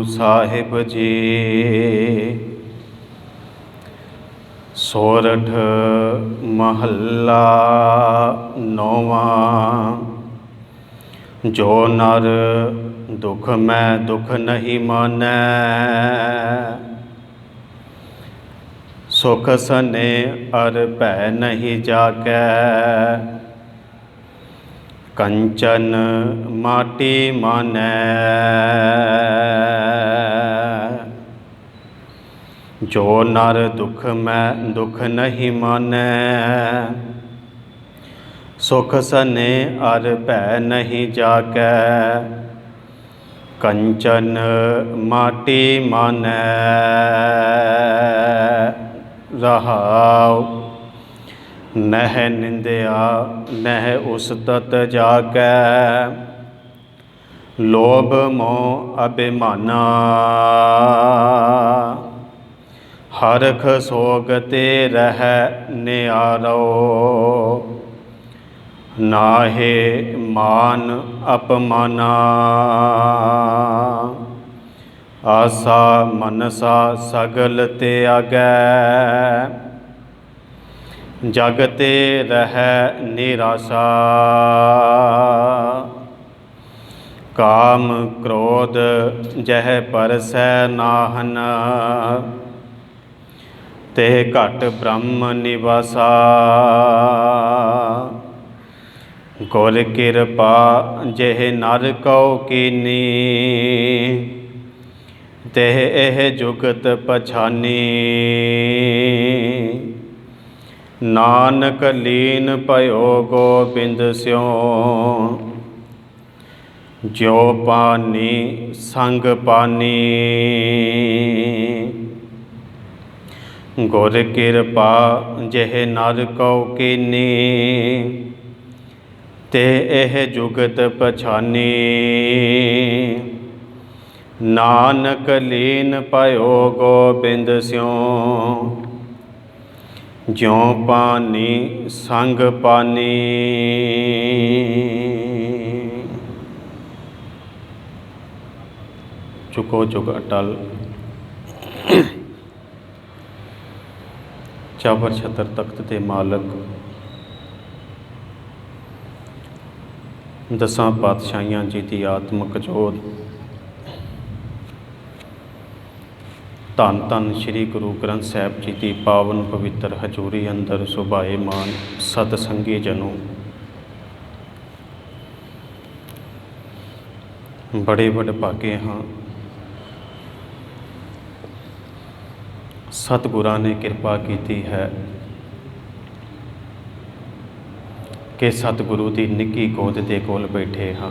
ਸਾਹਿਬ ਜੀ। ਸੋਰਠ ਮਹੱਲਾ ਨੌਵਾਂ। ਜੋ ਨਰ ਦੁਖ ਮੈਂ ਦੁਖ ਨਹੀਂ ਮਾਨੈ, ਸੁਖ ਸਨੇ ਅਰ ਭੈ ਨਹੀਂ ਜਾਕੈ। ਕੰਚਨ ਮਾਟੀ ਮਾਨੈ, ਜੋ ਨਰ ਦੁਖ ਮੈਂ ਦੁਖ ਨਹੀਂ ਮਾਨੈ। ਸੁਖ ਸਨੇ ਅਰ ਭੈ ਨਹੀਂ ਜਾਕੈ। ਕੰਚਨ ਮਾਟੀ ਮਾਨੈ। ਰਹਾਉ। ਨਹਿ ਨਿੰਦਿਆ ਨਹਿ ਉਸਤਤ ਜਾਕੈ। ਲੋਭ ਮੋਹ ਅਭਿਮਾਨਾ, ਹਰਖ ਸੋਗ ਤੇ ਰਹਿ ਨਿਆਰੋ। ਨਾਹਿ ਮਾਨ ਅਪਮਾਨਾ, ਆਸਾ ਮਨਸਾ ਸਗਲ ਤਿਆਗੈ। ਜਗ ਤੇ ਰਹਿ ਨਿਰਾਸਾ, ਕਾਮ ਕ੍ਰੋਧ ਜਹ ਪਰਸੈ ਨਾਹਨ। ਤੇ ਘਟ ਬ੍ਰਹਮ ਨਿਵਾਸਾ, ਗੁਰ ਕਿਰਪਾ ਜਿਹ ਨਰ ਕਉ ਕੀਨੀ। ਤਿਹ ਇਹ ਜੁਗਤ ਪਛਾਨੀ। ਨਾਨਕ ਲੀਨ ਭਇਓ ਗੋਬਿੰਦ ਸਿਉ। ਜਿਉ ਪਾਨੀ ਸੰਗ ਪਾਨੀ। ਗੁਰ ਕਿਰਪਾ ਜਿਹ ਨਰ ਕਉ ਕੀਨੀ। ਤੇ ਇਹ ਜੁਗਤ ਪਛਾਨੀ। ਨਾਨਕ ਲੀਨ ਭਇਓ ਗੋਬਿੰਦ ਸਿਉ। ਜਿਉ ਪਾਨੀ ਸੰਗ ਪਾਨੀ। ਚੁਕੋ ਚੁਕ ਅਟਲ। ਚਾਬਰ ਛਤਰ ਤਖਤ ਦੇ ਮਾਲਕ, ਦਸਾਂ ਪਾਤਸ਼ਾਹੀਆਂ ਜੀ ਦੀ ਆਤਮਿਕ ਜੋਤ, ਧੰਨ ਧੰਨ ਸ਼੍ਰੀ ਗੁਰੂ ਗ੍ਰੰਥ ਸਾਹਿਬ ਜੀ ਦੀ ਪਾਵਨ ਪਵਿੱਤਰ ਹਜ਼ੂਰੀ ਅੰਦਰ ਸੁਭਾਏਮਾਨ ਸਤ ਸੰਗੀ ਜਨੋ, ਬੜੇ ਵਡਭਾਗੇ ਹਾਂ। ਸਤਿਗੁਰਾਂ ਨੇ ਕਿਰਪਾ ਕੀਤੀ ਹੈ ਕਿ ਸਤਿਗੁਰੂ ਦੀ ਨਿੱਘੀ ਗੋਦ ਦੇ ਕੋਲ ਬੈਠੇ ਹਾਂ।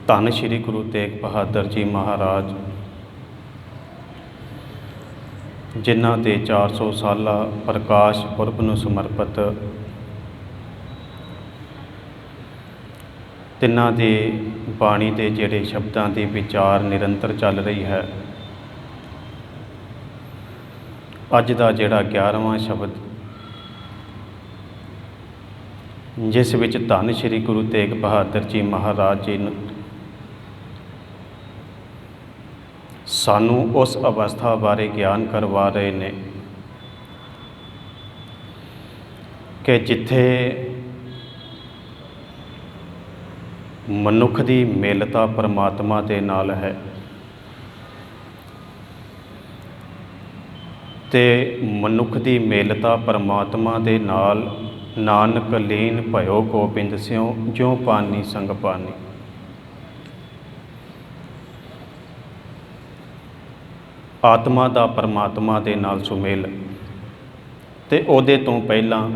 ਧੰਨ ਸ਼੍ਰੀ ਗੁਰੂ ਤੇਗ ਬਹਾਦਰ ਜੀ ਮਹਾਰਾਜ, ਜਿਨ੍ਹਾਂ ਦੇ 400 ਸਾਲਾ ਪ੍ਰਕਾਸ਼ ਪੁਰਬ ਨੂੰ ਸਮਰਪਿਤ ਤਿੰਨਾਂ ਦੀ ਬਾਣੀ ਦੇ ਜਿਹੜੇ ਸ਼ਬਦਾਂ ਦੀ ਵਿਚਾਰ ਨਿਰੰਤਰ ਚੱਲ ਰਹੀ ਹੈ। ਅੱਜ ਦਾ ਜਿਹੜਾ 11ਵਾਂ ਸ਼ਬਦ, ਜਿਸ ਵਿੱਚ ਧੰਨ ਸ਼੍ਰੀ ਗੁਰੂ ਤੇਗ ਬਹਾਦਰ ਜੀ ਮਹਾਰਾਜ ਜੀ ਨੂੰ ਸਾਨੂੰ ਉਸ ਅਵਸਥਾ ਬਾਰੇ ਗਿਆਨ ਕਰਵਾ ਰਹੇ ਨੇ ਕਿ ਜਿੱਥੇ ਮਨੁੱਖ ਦੀ ਮਿਲਤਾ ਪਰਮਾਤਮਾ ਦੇ ਨਾਲ ਹੈ ਤੇ ਮਨੁੱਖ ਦੀ ਮਿਲਤਾ ਪਰਮਾਤਮਾ ਦੇ ਨਾਲ ਨਾਨਕ ਲੀਨ ਭਇਓ ਗੋਬਿੰਦ ਸਿਉ। ਜਿਉ ਪਾਨੀ ਸੰਗ ਪਾਨੀ। ਆਤਮਾ ਦਾ ਪਰਮਾਤਮਾ ਦੇ ਨਾਲ ਸੁਮੇਲ, ਤੇ ਉਹਦੇ ਤੋਂ ਪਹਿਲਾਂ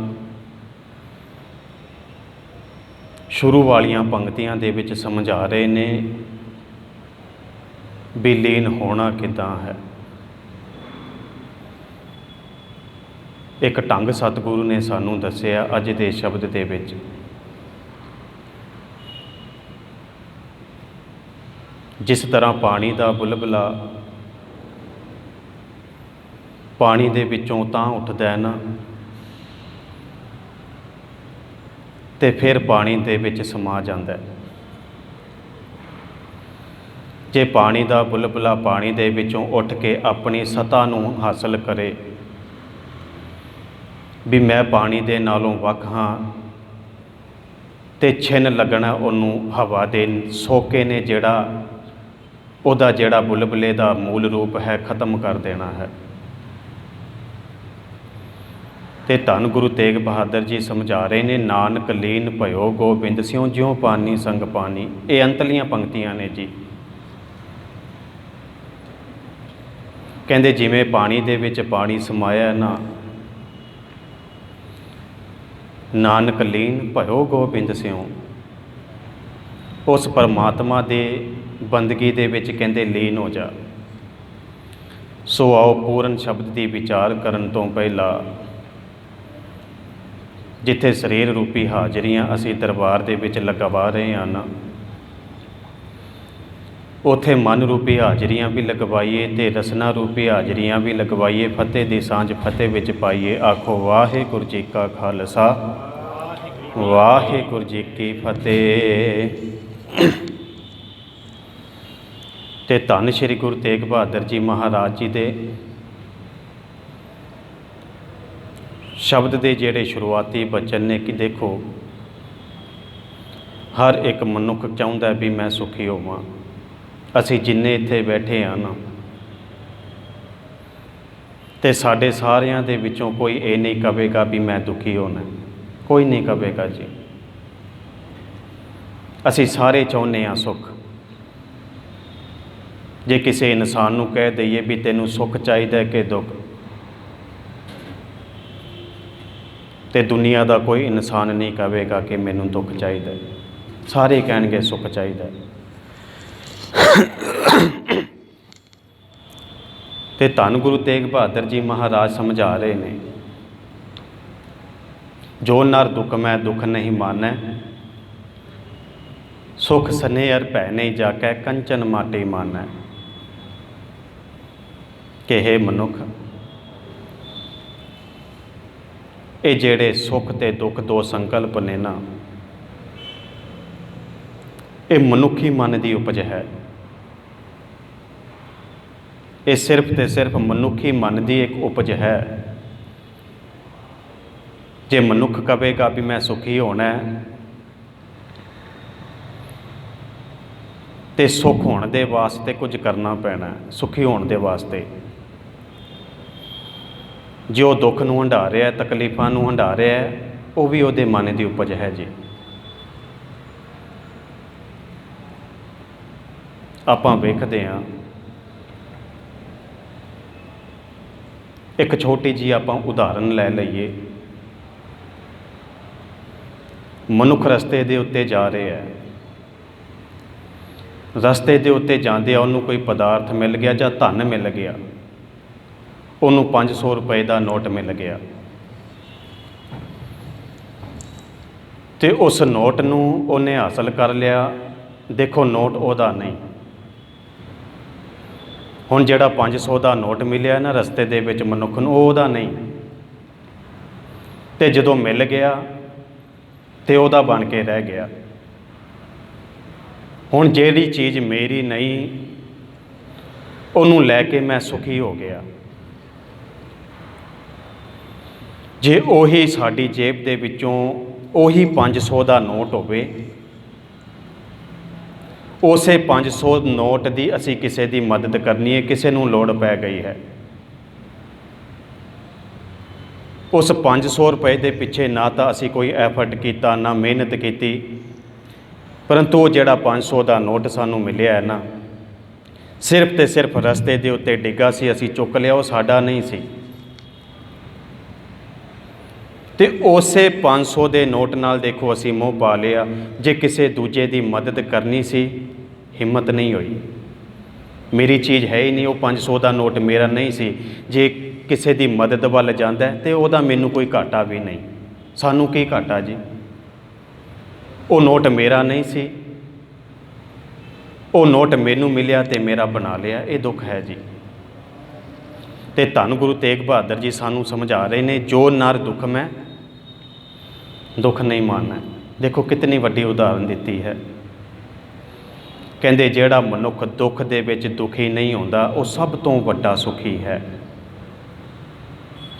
ਸ਼ੁਰੂ ਵਾਲੀਆਂ ਪੰਕਤੀਆਂ ਦੇ ਵਿੱਚ ਸਮਝਾ ਰਹੇ ਨੇ ਵੀ ਲੀਨ ਹੋਣਾ ਕਿੱਦਾਂ ਹੈ। ਇੱਕ ਢੰਗ ਸਤਿਗੁਰੂ ਨੇ ਸਾਨੂੰ ਦੱਸਿਆ ਅੱਜ ਦੇ ਸ਼ਬਦ ਦੇ ਵਿੱਚ। ਜਿਸ ਤਰ੍ਹਾਂ ਪਾਣੀ ਦਾ ਬੁਲਬੁਲਾ ਪਾਣੀ ਦੇ ਵਿੱਚੋਂ ਤਾਂ ਉੱਠਦਾ ਹੈ ਨਾ, ਤੇ ਫਿਰ ਪਾਣੀ ਦੇ ਵਿੱਚ ਸਮਾ ਜਾਂਦਾ ਹੈ। ਜੇ ਪਾਣੀ ਦਾ ਬੁਲਬੁਲਾ ਪਾਣੀ ਦੇ ਵਿੱਚੋਂ ਉੱਠ ਕੇ ਆਪਣੀ ਸਤ੍ਹਾ ਨੂੰ ਹਾਸਲ ਕਰੇ ਵੀ ਮੈਂ ਪਾਣੀ ਦੇ ਨਾਲੋਂ ਵੱਖ ਹਾਂ, ਤੇ ਛਿਨ ਲੱਗਣਾ ਉਹਨੂੰ ਹਵਾ ਦੇ ਸੋਕੇ ਨੇ ਜਿਹੜਾ ਉਹਦਾ ਜਿਹੜਾ ਬੁਲਬੁਲੇ ਦਾ ਮੂਲ ਰੂਪ ਹੈ ਖਤਮ ਕਰ ਦੇਣਾ ਹੈ। ਤੇ ਧੰਨ ਗੁਰੂ ਤੇਗ ਬਹਾਦਰ ਜੀ ਸਮਝਾ ਰਹੇ ਨੇ, ਨਾਨਕ ਲੀਨ ਭਇਓ ਗੋਬਿੰਦ ਸਿਉ ਜਿਉ ਪਾਨੀ ਸੰਗ ਪਾਨੀ। ਇਹ ਅੰਤਲੀਆਂ ਪੰਕਤੀਆਂ ਨੇ ਜੀ। ਕਹਿੰਦੇ ਜਿਵੇਂ ਪਾਣੀ ਦੇ ਵਿੱਚ ਪਾਣੀ ਸਮਾਇਆ ਨਾ, ਨਾਨਕ ਲੀਨ ਭਇਓ ਗੋਬਿੰਦ ਸਿਉ, ਉਸ ਪਰਮਾਤਮਾ ਦੇ ਬੰਦਗੀ ਦੇ ਵਿੱਚ ਕਹਿੰਦੇ ਲੀਨ ਹੋ ਜਾ। ਸੋ ਆਓ ਪੂਰਨ ਸ਼ਬਦ ਦੀ ਵਿਚਾਰ ਕਰਨ ਤੋਂ ਪਹਿਲਾਂ ਜਿੱਥੇ ਸਰੀਰ ਰੂਪੀ ਹਾਜ਼ਰੀਆਂ ਅਸੀਂ ਦਰਬਾਰ ਦੇ ਵਿੱਚ ਲਗਵਾ ਰਹੇ ਹਾਂ ਨਾ, ਉੱਥੇ ਮਨ ਰੂਪੀ ਹਾਜ਼ਰੀਆਂ ਵੀ ਲਗਵਾਈਏ ਤੇ ਰਸਨਾ ਰੂਪੀ ਹਾਜ਼ਰੀਆਂ ਵੀ ਲਗਵਾਈਏ। ਫਤਿਹ ਦੀ ਸਾਂਝ ਫਤਿਹ ਵਿੱਚ ਪਾਈਏ। ਆਖੋ ਵਾਹਿਗੁਰੂ ਜੀ ਕਾ ਖਾਲਸਾ, ਵਾਹਿਗੁਰੂ ਜੀ ਕੀ ਫਤਿਹ। ਤੇ ਧੰਨ ਸ਼੍ਰੀ ਗੁਰੂ ਤੇਗ ਬਹਾਦਰ ਜੀ ਮਹਾਰਾਜ ਜੀ ਦੇ ਸ਼ਬਦ ਦੇ ਜਿਹੜੇ ਸ਼ੁਰੂਆਤੀ ਬਚਨ ਨੇ ਕਿ ਦੇਖੋ, ਹਰ ਇੱਕ ਮਨੁੱਖ ਚਾਹੁੰਦਾ ਵੀ ਮੈਂ ਸੁਖੀ ਹੋਵਾਂ। ਅਸੀਂ ਜਿੰਨੇ ਇੱਥੇ ਬੈਠੇ ਹਾਂ ਨਾ, ਤੇ ਸਾਡੇ ਸਾਰਿਆਂ ਦੇ ਵਿੱਚੋਂ ਕੋਈ ਇਹ ਨਹੀਂ ਕਹੇਗਾ ਵੀ ਮੈਂ ਦੁਖੀ ਹੋਣਾ, ਕੋਈ ਨਹੀਂ ਕਹੇਗਾ ਜੀ। ਅਸੀਂ ਸਾਰੇ ਚਾਹੁੰਦੇ ਹਾਂ ਸੁੱਖ। ਜੇ ਕਿਸੇ ਇਨਸਾਨ ਨੂੰ ਕਹਿ ਦਈਏ ਵੀ ਤੈਨੂੰ ਸੁੱਖ ਚਾਹੀਦਾ ਕਿ ਦੁੱਖ, ਤੇ ਦੁਨੀਆ ਦਾ ਕੋਈ ਇਨਸਾਨ ਨਹੀਂ ਕਹੇਗਾ ਕਿ ਮੈਨੂੰ ਦੁੱਖ ਚਾਹੀਦਾ, ਸਾਰੇ ਕਹਿਣਗੇ ਸੁੱਖ ਚਾਹੀਦਾ। ਤੇ ਧੰਨ ਗੁਰੂ ਤੇਗ ਬਹਾਦਰ ਜੀ ਮਹਾਰਾਜ ਸਮਝਾ ਰਹੇ ਨੇ, ਜੋ ਨਰ ਦੁਖ ਮੈਂ ਦੁਖ ਨਹੀਂ ਮਾਨੈ, ਸੁਖ ਸਨੇਹਰ ਭੈ ਨਹੀਂ ਜਾਕੈ, ਕੰਚਨ ਮਾਟੀ ਮਾਨੈ। ਕਿ ਹੇ ਮਨੁੱਖ, ਇਹ ਜਿਹੜੇ ਸੁੱਖ ਤੇ ਦੁੱਖ ਦੋ ਸੰਕਲਪ ਨੇ ਨਾ, ਇਹ ਮਨੁੱਖੀ ਮਨ ਦੀ ਉਪਜ ਹੈ। ਇਹ ਸਿਰਫ ਤੇ ਸਿਰਫ ਮਨੁੱਖੀ ਮਨ ਦੀ ਇੱਕ ਉਪਜ ਹੈ। ਜੇ ਮਨੁੱਖ ਕਹੇਗਾ ਵੀ ਮੈਂ ਸੁਖੀ ਹੋਣਾ ਹੈ, ਤੇ ਸੁੱਖ ਹੋਣ ਦੇ ਵਾਸਤੇ ਕੁਝ ਕਰਨਾ ਪੈਣਾ। ਸੁਖੀ ਹੋਣ ਦੇ ਵਾਸਤੇ ਜੋ ਦੁੱਖ ਨੂੰ ਹੰਢਾ ਰਿਹਾ, ਤਕਲੀਫਾਂ ਨੂੰ ਹੰਢਾ ਰਿਹਾ, ਉਹ ਵੀ ਉਹਦੇ ਮਨ ਦੀ ਉਪਜ ਹੈ ਜੀ। ਆਪਾਂ ਵੇਖਦੇ ਹਾਂ, ਇੱਕ ਛੋਟੀ ਜਿਹੀ ਆਪਾਂ ਉਦਾਹਰਨ ਲੈ ਲਈਏ। ਮਨੁੱਖ ਰਸਤੇ ਦੇ ਉੱਤੇ ਜਾ ਰਿਹਾ ਹੈ, ਰਸਤੇ ਦੇ ਉੱਤੇ ਜਾਂਦਿਆਂ ਉਹਨੂੰ ਕੋਈ ਪਦਾਰਥ ਮਿਲ ਗਿਆ ਜਾਂ ਧਨ ਮਿਲ ਗਿਆ, ਉਹਨੂੰ 500 ਰੁਪਏ ਦਾ ਨੋਟ ਮਿਲ ਗਿਆ, ਤੇ ਉਸ ਨੋਟ ਨੂੰ ਉਹਨੇ ਹਾਸਲ ਕਰ ਲਿਆ। ਦੇਖੋ ਨੋਟ ਉਹਦਾ ਨਹੀਂ। ਹੁਣ ਜਿਹੜਾ 500 ਦਾ ਨੋਟ ਮਿਲਿਆ ਨਾ ਰਸਤੇ ਦੇ ਵਿੱਚ ਮਨੁੱਖ ਨੂੰ, ਉਹ ਉਹਦਾ ਨਹੀਂ। ਤੇ ਜਦੋਂ ਮਿਲ ਗਿਆ ਤੇ ਉਹਦਾ ਬਣ ਕੇ ਰਹਿ ਗਿਆ। ਹੁਣ ਜਿਹੜੀ ਚੀਜ਼ ਮੇਰੀ ਨਹੀਂ, ਉਹਨੂੰ ਲੈ ਕੇ ਮੈਂ ਸੁਖੀ ਹੋ ਗਿਆ। ਜੇ ਉਹੀ ਸਾਡੀ ਜੇਬ ਦੇ ਵਿੱਚੋਂ ਉਹੀ 500 ਦਾ ਨੋਟ ਹੋਵੇ, ਉਸੇ 500 ਨੋਟ ਦੀ ਅਸੀਂ ਕਿਸੇ ਦੀ ਮਦਦ ਕਰਨੀ ਹੈ, ਕਿਸੇ ਨੂੰ ਲੋੜ ਪੈ ਗਈ ਹੈ, ਉਸ 500 ਰੁਪਏ ਦੇ ਪਿੱਛੇ ਨਾ ਤਾਂ ਅਸੀਂ ਕੋਈ ਐਫਰਟ ਕੀਤਾ, ਨਾ ਮਿਹਨਤ ਕੀਤੀ, ਪਰੰਤੂ ਉਹ ਜਿਹੜਾ 500 ਦਾ ਨੋਟ ਸਾਨੂੰ ਮਿਲਿਆ ਹੈ ਨਾ, ਸਿਰਫ ਤੇ ਸਿਰਫ ਰਸਤੇ ਦੇ ਉੱਤੇ ਡਿੱਗਾ ਸੀ, ਅਸੀਂ ਚੁੱਕ ਲਿਆ, ਉਹ ਸਾਡਾ ਨਹੀਂ ਸੀ। ਤੇ ਉਸੇ 500 ਦੇ ਨੋਟ ਨਾਲ ਦੇਖੋ ਅਸੀਂ ਮੋਹ ਪਾ ਲਿਆ। ਜੇ ਕਿਸੇ ਦੂਜੇ ਦੀ ਮਦਦ ਕਰਨੀ ਸੀ, ਹਿੰਮਤ ਨਹੀਂ ਹੋਈ। ਮੇਰੀ ਚੀਜ਼ ਹੈ ਹੀ ਨਹੀਂ, ਉਹ 500 ਦਾ ਨੋਟ ਮੇਰਾ ਨਹੀਂ ਸੀ। ਜੇ ਕਿਸੇ ਦੀ ਮਦਦ ਵੱਲ ਜਾਂਦਾ ਤੇ ਉਹਦਾ ਮੈਨੂੰ ਕੋਈ ਘਾਟਾ ਵੀ ਨਹੀਂ। ਸਾਨੂੰ ਕੀ ਘਾਟਾ ਜੀ? ਉਹ ਨੋਟ ਮੇਰਾ ਨਹੀਂ ਸੀ, ਉਹ ਨੋਟ ਮੈਨੂੰ ਮਿਲਿਆ ਤੇ ਮੇਰਾ ਬਣਾ ਲਿਆ। ਇਹ ਦੁੱਖ ਹੈ ਜੀ। ਤੇ ਧੰਨ ਗੁਰੂ ਤੇਗ ਬਹਾਦਰ ਜੀ ਸਾਨੂੰ ਸਮਝਾ ਰਹੇ ਨੇ, ਜੋ ਨਰ ਦੁੱਖ ਮੈਂ ਦੁੱਖ ਨਹੀਂ ਮਾਨਣਾ। ਦੇਖੋ ਕਿਤਨੀ ਵੱਡੀ ਉਦਾਹਰਨ ਦਿੱਤੀ ਹੈ। ਕਹਿੰਦੇ ਜਿਹੜਾ ਮਨੁੱਖ ਦੁੱਖ ਦੇ ਵਿੱਚ ਦੁਖੀ ਨਹੀਂ ਹੁੰਦਾ ਉਹ ਸਭ ਤੋਂ ਵੱਡਾ ਸੁਖੀ ਹੈ।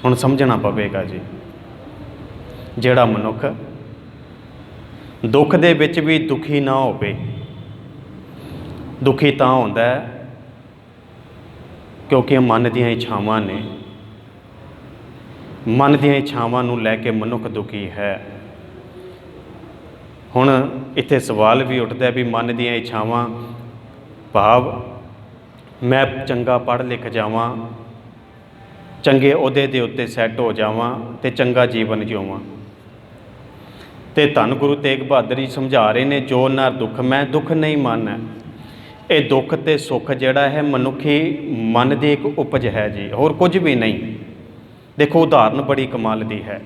ਹੁਣ ਸਮਝਣਾ ਪਵੇਗਾ ਜੀ, ਜਿਹੜਾ ਮਨੁੱਖ ਦੁੱਖ ਦੇ ਵਿੱਚ ਵੀ ਦੁਖੀ ਨਾ ਹੋਵੇ, ਦੁਖੀ ਤਾਂ ਹੁੰਦਾ ਹੈ ਕਿਉਂਕਿ ਮਨ ਦੀਆਂ ਇੱਛਾਵਾਂ ਨੇ, ਮਨ ਦੀਆਂ ਇੱਛਾਵਾਂ ਨੂੰ ਲੈ ਕੇ ਮਨੁੱਖ ਦੁਖੀ ਹੈ। ਹੁਣ ਇੱਥੇ ਸਵਾਲ ਵੀ ਉੱਠਦਾ ਵੀ ਮਨ ਦੀਆਂ ਇੱਛਾਵਾਂ ਭਾਵ ਮੈਂ ਚੰਗਾ ਪੜ੍ਹ ਲਿਖ ਜਾਵਾਂ, ਚੰਗੇ ਅਹੁਦੇ ਦੇ ਉੱਤੇ ਸੈੱਟ ਹੋ ਜਾਵਾਂ ਅਤੇ ਚੰਗਾ ਜੀਵਨ ਜਿਉਵਾਂ। ਅਤੇ ਧੰਨ ਗੁਰੂ ਤੇਗ ਬਹਾਦਰ ਜੀ ਸਮਝਾ ਰਹੇ ਨੇ, ਜੋ ਨਰ ਦੁੱਖ ਮੈਂ ਦੁੱਖ ਨਹੀਂ ਮਾਨੈ। ਇਹ ਦੁੱਖ ਅਤੇ ਸੁੱਖ ਜਿਹੜਾ ਹੈ ਮਨੁੱਖੀ ਮਨ ਦੀ ਇੱਕ ਉਪਜ ਹੈ ਜੀ, ਹੋਰ ਕੁਝ ਵੀ ਨਹੀਂ। ਦੇਖੋ ਉਦਾਹਰਨ ਬੜੀ ਕਮਾਲ ਦੀ ਹੈ।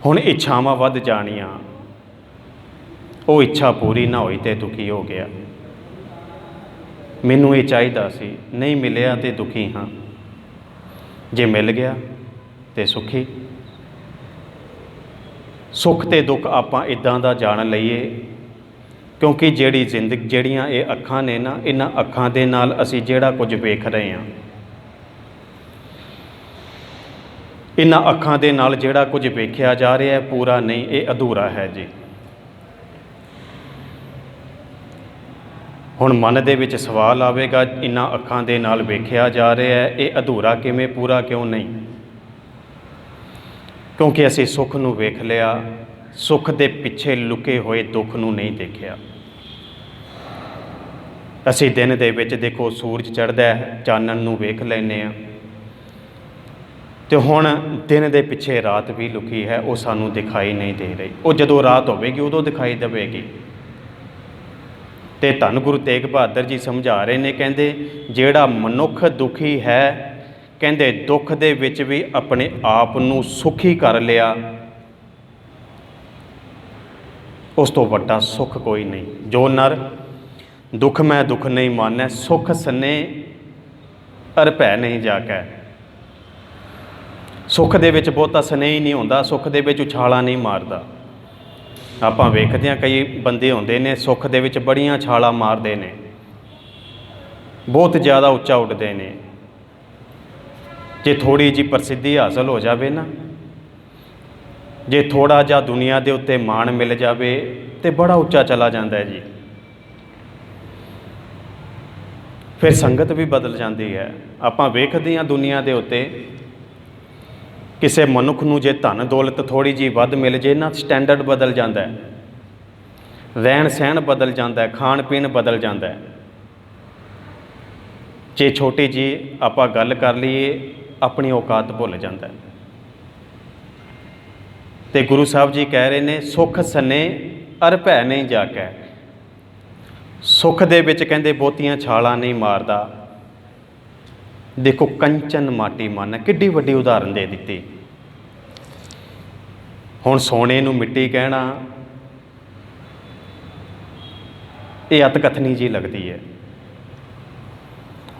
ਹੁਣ ਇੱਛਾਵਾਂ ਵੱਧ ਜਾਣੀਆਂ, ਉਹ ਇੱਛਾ ਪੂਰੀ ਨਾ ਹੋਈ ਅਤੇ ਦੁਖੀ ਹੋ ਗਿਆ। ਮੈਨੂੰ ਇਹ ਚਾਹੀਦਾ ਸੀ, ਨਹੀਂ ਮਿਲਿਆ ਅਤੇ ਦੁਖੀ ਹਾਂ, ਜੇ ਮਿਲ ਗਿਆ ਅਤੇ ਸੁਖੀ। ਸੁੱਖ ਅਤੇ ਦੁੱਖ ਆਪਾਂ ਇੱਦਾਂ ਦਾ ਜਾਣ ਲਈਏ ਕਿਉਂਕਿ ਜਿਹੜੀਆਂ ਇਹ ਅੱਖਾਂ ਨੇ ਨਾ, ਇਹਨਾਂ ਅੱਖਾਂ ਦੇ ਨਾਲ ਅਸੀਂ ਜਿਹੜਾ ਕੁਝ ਵੇਖ ਰਹੇ ਹਾਂ, ਇਹਨਾਂ ਅੱਖਾਂ ਦੇ ਨਾਲ ਜਿਹੜਾ ਕੁਝ ਵੇਖਿਆ ਜਾ ਰਿਹਾ ਹੈ ਪੂਰਾ ਨਹੀਂ, ਇਹ ਅਧੂਰਾ ਹੈ ਜੀ। ਹੁਣ ਮਨ ਦੇ ਵਿੱਚ ਸਵਾਲ ਆਵੇਗਾ, ਇਹਨਾਂ ਅੱਖਾਂ ਦੇ ਨਾਲ ਵੇਖਿਆ ਜਾ ਰਿਹਾ ਹੈ, ਇਹ ਅਧੂਰਾ ਕਿਵੇਂ, ਪੂਰਾ ਕਿਉਂ ਨਹੀਂ? ਕਿਉਂਕਿ ਅਸੀਂ ਸੁੱਖ ਨੂੰ ਵੇਖ ਲਿਆ, ਸੁੱਖ ਦੇ ਪਿੱਛੇ ਲੁਕੇ ਹੋਏ ਦੁੱਖ ਨੂੰ ਨਹੀਂ ਦੇਖਿਆ। ਅਸੀਂ ਦਿਨ ਦੇ ਵਿੱਚ ਦੇਖੋ ਸੂਰਜ ਚੜ੍ਹਦਾ ਹੈ, ਚਾਨਣ ਨੂੰ ਵੇਖ ਲੈਂਦੇ ਹਾਂ, ਅਤੇ ਹੁਣ ਦਿਨ ਦੇ ਪਿੱਛੇ ਰਾਤ ਵੀ ਲੁਕੀ ਹੈ, ਉਹ ਸਾਨੂੰ ਦਿਖਾਈ ਨਹੀਂ ਦੇ ਰਹੀ। ਉਹ ਜਦੋਂ ਰਾਤ ਹੋਵੇਗੀ ਉਦੋਂ ਦਿਖਾਈ ਦੇਵੇਗੀ। ਅਤੇ ਧੰਨ ਗੁਰੂ ਤੇਗ ਬਹਾਦਰ ਜੀ ਸਮਝਾ ਰਹੇ ਨੇ, ਕਹਿੰਦੇ ਜਿਹੜਾ ਮਨੁੱਖ ਦੁਖੀ ਹੈ, ਕਹਿੰਦੇ ਦੁੱਖ ਦੇ ਵਿੱਚ ਵੀ ਆਪਣੇ ਆਪ ਨੂੰ ਸੁਖੀ ਕਰ ਲਿਆ, ਉਸ ਤੋਂ ਵੱਡਾ ਸੁੱਖ ਕੋਈ ਨਹੀਂ। ਜੋ ਨਰ ਦੁੱਖ ਮੈਂ ਦੁੱਖ ਨਹੀਂ ਮਾਨੈ, ਸੁੱਖ ਸੰਨੇ ਅਰ ਭੈ ਨਹੀਂ ਜਾਕੈ। ਸੁੱਖ ਦੇ ਵਿੱਚ ਬਹੁਤਾ ਸਨੇਹ ਨਹੀਂ ਹੁੰਦਾ, ਸੁੱਖ ਦੇ ਵਿੱਚ ਉਛਾਲਾਂ ਨਹੀਂ ਮਾਰਦਾ। ਆਪਾਂ ਵੇਖਦੇ ਹਾਂ ਕਈ ਬੰਦੇ ਹੁੰਦੇ ਨੇ ਸੁੱਖ ਦੇ ਵਿੱਚ ਬੜੀਆਂ ਛਾਲਾਂ ਮਾਰਦੇ ਨੇ, ਬਹੁਤ ਜ਼ਿਆਦਾ ਉੱਚਾ ਉੱਡਦੇ ਨੇ। ਜੇ ਥੋੜ੍ਹੀ ਜਿਹੀ ਪ੍ਰਸਿੱਧੀ ਹਾਸਲ ਹੋ ਜਾਵੇ ਨਾ, ਜੇ ਥੋੜ੍ਹਾ ਜਿਹਾ ਦੁਨੀਆ ਦੇ ਉੱਤੇ ਮਾਣ ਮਿਲ ਜਾਵੇ ਤਾਂ ਬੜਾ ਉੱਚਾ ਚਲਾ ਜਾਂਦਾ ਹੈ ਜੀ। ਫਿਰ ਸੰਗਤ ਵੀ ਬਦਲ ਜਾਂਦੀ ਹੈ। ਆਪਾਂ ਵੇਖਦੇ ਹਾਂ ਦੁਨੀਆ ਦੇ ਉੱਤੇ ਕਿਸੇ ਮਨੁੱਖ ਨੂੰ ਜੇ ਧਨ ਦੌਲਤ ਥੋੜ੍ਹੀ ਜਿਹੀ ਵੱਧ ਮਿਲ ਜੇ ਨਾ, ਸਟੈਂਡਰਡ ਬਦਲ ਜਾਂਦਾ ਹੈ, ਰਹਿਣ ਸਹਿਣ ਬਦਲ ਜਾਂਦਾ ਹੈ, ਖਾਣ ਪੀਣ ਬਦਲ ਜਾਂਦਾ ਹੈ। ਜੇ ਛੋਟੀ ਜਿਹੀ ਆਪਾਂ ਗੱਲ ਕਰ ਲਈਏ, ਆਪਣੀ ਔਕਾਤ ਭੁੱਲ ਜਾਂਦਾ ਹੈ। ਅਤੇ ਗੁਰੂ ਸਾਹਿਬ ਜੀ ਕਹਿ ਰਹੇ ਨੇ, ਸੁੱਖ ਸੰਨੇ ਅਰ ਭੈ ਨਹੀਂ ਜਾਕੈ। ਸੁੱਖ ਦੇ ਵਿੱਚ ਕਹਿੰਦੇ ਬਹੁਤੀਆਂ ਛਾਲਾਂ ਨਹੀਂ ਮਾਰਦਾ। ਦੇਖੋ ਕੰਚਨ ਮਾਟੀ ਮਨ, ਕਿੱਡੀ ਵੱਡੀ ਉਦਾਹਰਨ ਦੇ ਦਿੱਤੀ। ਹੁਣ ਸੋਨੇ ਨੂੰ ਮਿੱਟੀ ਕਹਿਣਾ ਇਹ ਅਤ ਕਥਨੀ ਜੀ ਲੱਗਦੀ ਹੈ।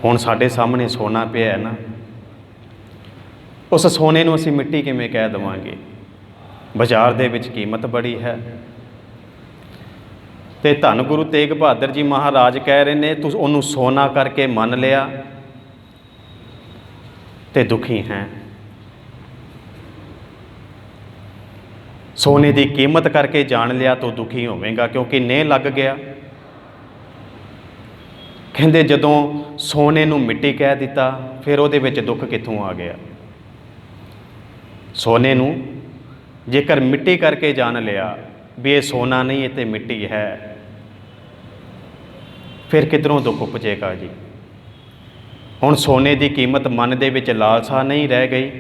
ਹੁਣ ਸਾਡੇ ਸਾਹਮਣੇ ਸੋਨਾ ਪਿਆ ਹੈ ਨਾ, ਉਸ ਸੋਨੇ ਨੂੰ ਅਸੀਂ ਮਿੱਟੀ ਕਿਵੇਂ ਕਹਿ ਦੇਵਾਂਗੇ? ਬਾਜ਼ਾਰ ਦੇ ਵਿੱਚ ਕੀਮਤ ਬੜੀ ਹੈ। ਅਤੇ ਧੰਨ ਗੁਰੂ ਤੇਗ ਬਹਾਦਰ ਜੀ ਮਹਾਰਾਜ ਕਹਿ ਰਹੇ ਨੇ, ਤੂੰ ਉਹਨੂੰ ਸੋਨਾ ਕਰਕੇ ਮੰਨ ਲਿਆ ਅਤੇ ਦੁਖੀ ਹੈ। ਸੋਨੇ ਦੀ ਕੀਮਤ ਕਰਕੇ ਜਾਣ ਲਿਆ ਤਾਂ ਦੁਖੀ ਹੋਵੇਗਾ, ਕਿਉਂਕਿ ਨੇਹ ਲੱਗ ਗਿਆ। ਕਹਿੰਦੇ ਜਦੋਂ ਸੋਨੇ ਨੂੰ ਮਿੱਟੀ ਕਹਿ ਦਿੱਤਾ, ਫਿਰ ਉਹਦੇ ਵਿੱਚ ਦੁੱਖ ਕਿੱਥੋਂ ਆ ਗਿਆ? ਸੋਨੇ ਨੂੰ ਜੇਕਰ ਮਿੱਟੀ ਕਰਕੇ ਜਾਣ ਲਿਆ ਵੀ ਇਹ ਸੋਨਾ ਨਹੀਂ, ਇਹ ਤਾਂ ਮਿੱਟੀ ਹੈ, ਫਿਰ ਕਿੱਧਰੋਂ ਦੁੱਖ ਉਪਜੇਗਾ ਜੀ? ਹੁਣ ਸੋਨੇ ਦੀ ਕੀਮਤ ਮਨ ਦੇ ਵਿੱਚ ਲਾਲਸਾ ਨਹੀਂ ਰਹਿ ਗਈ,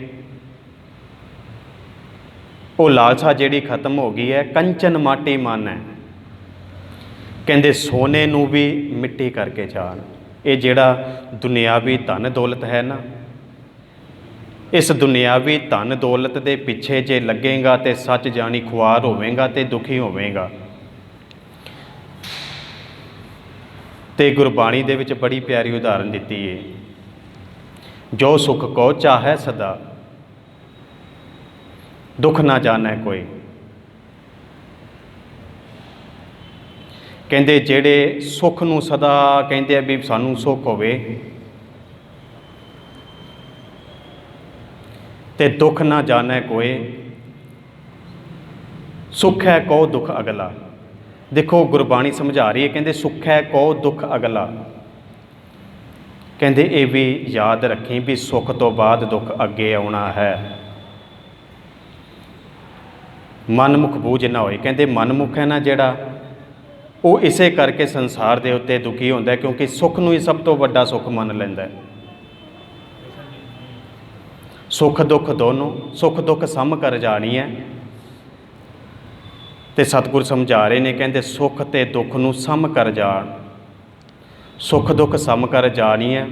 ਉਹ ਲਾਲਸਾ ਜਿਹੜੀ ਖਤਮ ਹੋ ਗਈ ਹੈ। ਕੰਚਨ ਮਾਟੀ ਮਨ ਹੈ। ਕਹਿੰਦੇ ਸੋਨੇ ਨੂੰ ਵੀ ਮਿੱਟੀ ਕਰਕੇ ਜਾਣ। ਇਹ ਜਿਹੜਾ ਦੁਨਿਆਵੀ ਧਨ ਦੌਲਤ ਹੈ ਨਾ, ਇਸ ਦੁਨਿਆਵੀ ਧਨ ਦੌਲਤ ਦੇ ਪਿੱਛੇ ਜੇ ਲੱਗੇਗਾ ਤੇ ਸੱਚ ਜਾਣੀ ਖੁਆਰ ਹੋਵੇਗਾ ਤੇ ਦੁਖੀ ਹੋਵੇਗਾ। ਤੇ ਗੁਰਬਾਣੀ ਦੇ ਵਿੱਚ ਬੜੀ ਪਿਆਰੀ ਉਦਾਹਰਨ ਦਿੱਤੀ ਹੈ, ਜੋ ਸੁਖ ਕੋ ਚਾਹੈ ਸਦਾ, ਦੁੱਖ ਨਾ ਜਾਣੈ ਕੋਈ। ਕਹਿੰਦੇ ਜਿਹੜੇ ਸੁੱਖ ਨੂੰ ਸਦਾ ਕਹਿੰਦੇ ਆ ਵੀ ਸਾਨੂੰ ਸੁੱਖ ਹੋਵੇ ਤੇ ਦੁੱਖ ਨਾ ਜਾਣੈ ਕੋਏ, ਸੁੱਖ ਹੈ ਕਹੋ ਦੁੱਖ ਅਗਲਾ। ਦੇਖੋ ਗੁਰਬਾਣੀ ਸਮਝਾ ਰਹੀ ਹੈ, ਕਹਿੰਦੇ ਸੁੱਖ ਹੈ ਕਹੋ ਦੁੱਖ ਅਗਲਾ। ਕਹਿੰਦੇ ਇਹ ਵੀ ਯਾਦ ਰੱਖੀ ਵੀ ਸੁੱਖ ਤੋਂ ਬਾਅਦ ਦੁੱਖ ਅੱਗੇ ਆਉਣਾ ਹੈ। ਮਨਮੁਖ ਬੂਝ ਨਾ ਹੋਏ। ਕਹਿੰਦੇ ਮਨਮੁਖ ਹੈ ਨਾ ਜਿਹੜਾ, ਉਹ ਇਸੇ ਕਰਕੇ ਸੰਸਾਰ ਦੇ ਉੱਤੇ ਦੁਖੀ ਹੁੰਦਾ, ਕਿਉਂਕਿ ਸੁੱਖ ਨੂੰ ਹੀ ਸਭ ਤੋਂ ਵੱਡਾ ਸੁੱਖ ਮੰਨ ਲੈਂਦਾ ਹੈ। ਸੁੱਖ ਦੁੱਖ ਦੋਨੋਂ, ਸੁੱਖ ਦੁੱਖ ਸਮ ਕਰ ਜਾਣੀ ਹੈ। ਤੇ ਸਤਿਗੁਰ ਸਮਝਾ ਰਹੇ ਨੇ, ਕਹਿੰਦੇ ਸੁੱਖ ਤੇ ਦੁੱਖ ਨੂੰ ਸਮ ਕਰ ਜਾਣ, ਸੁੱਖ ਦੁੱਖ ਸਮ ਕਰ ਜਾਣੀ ਹੈ।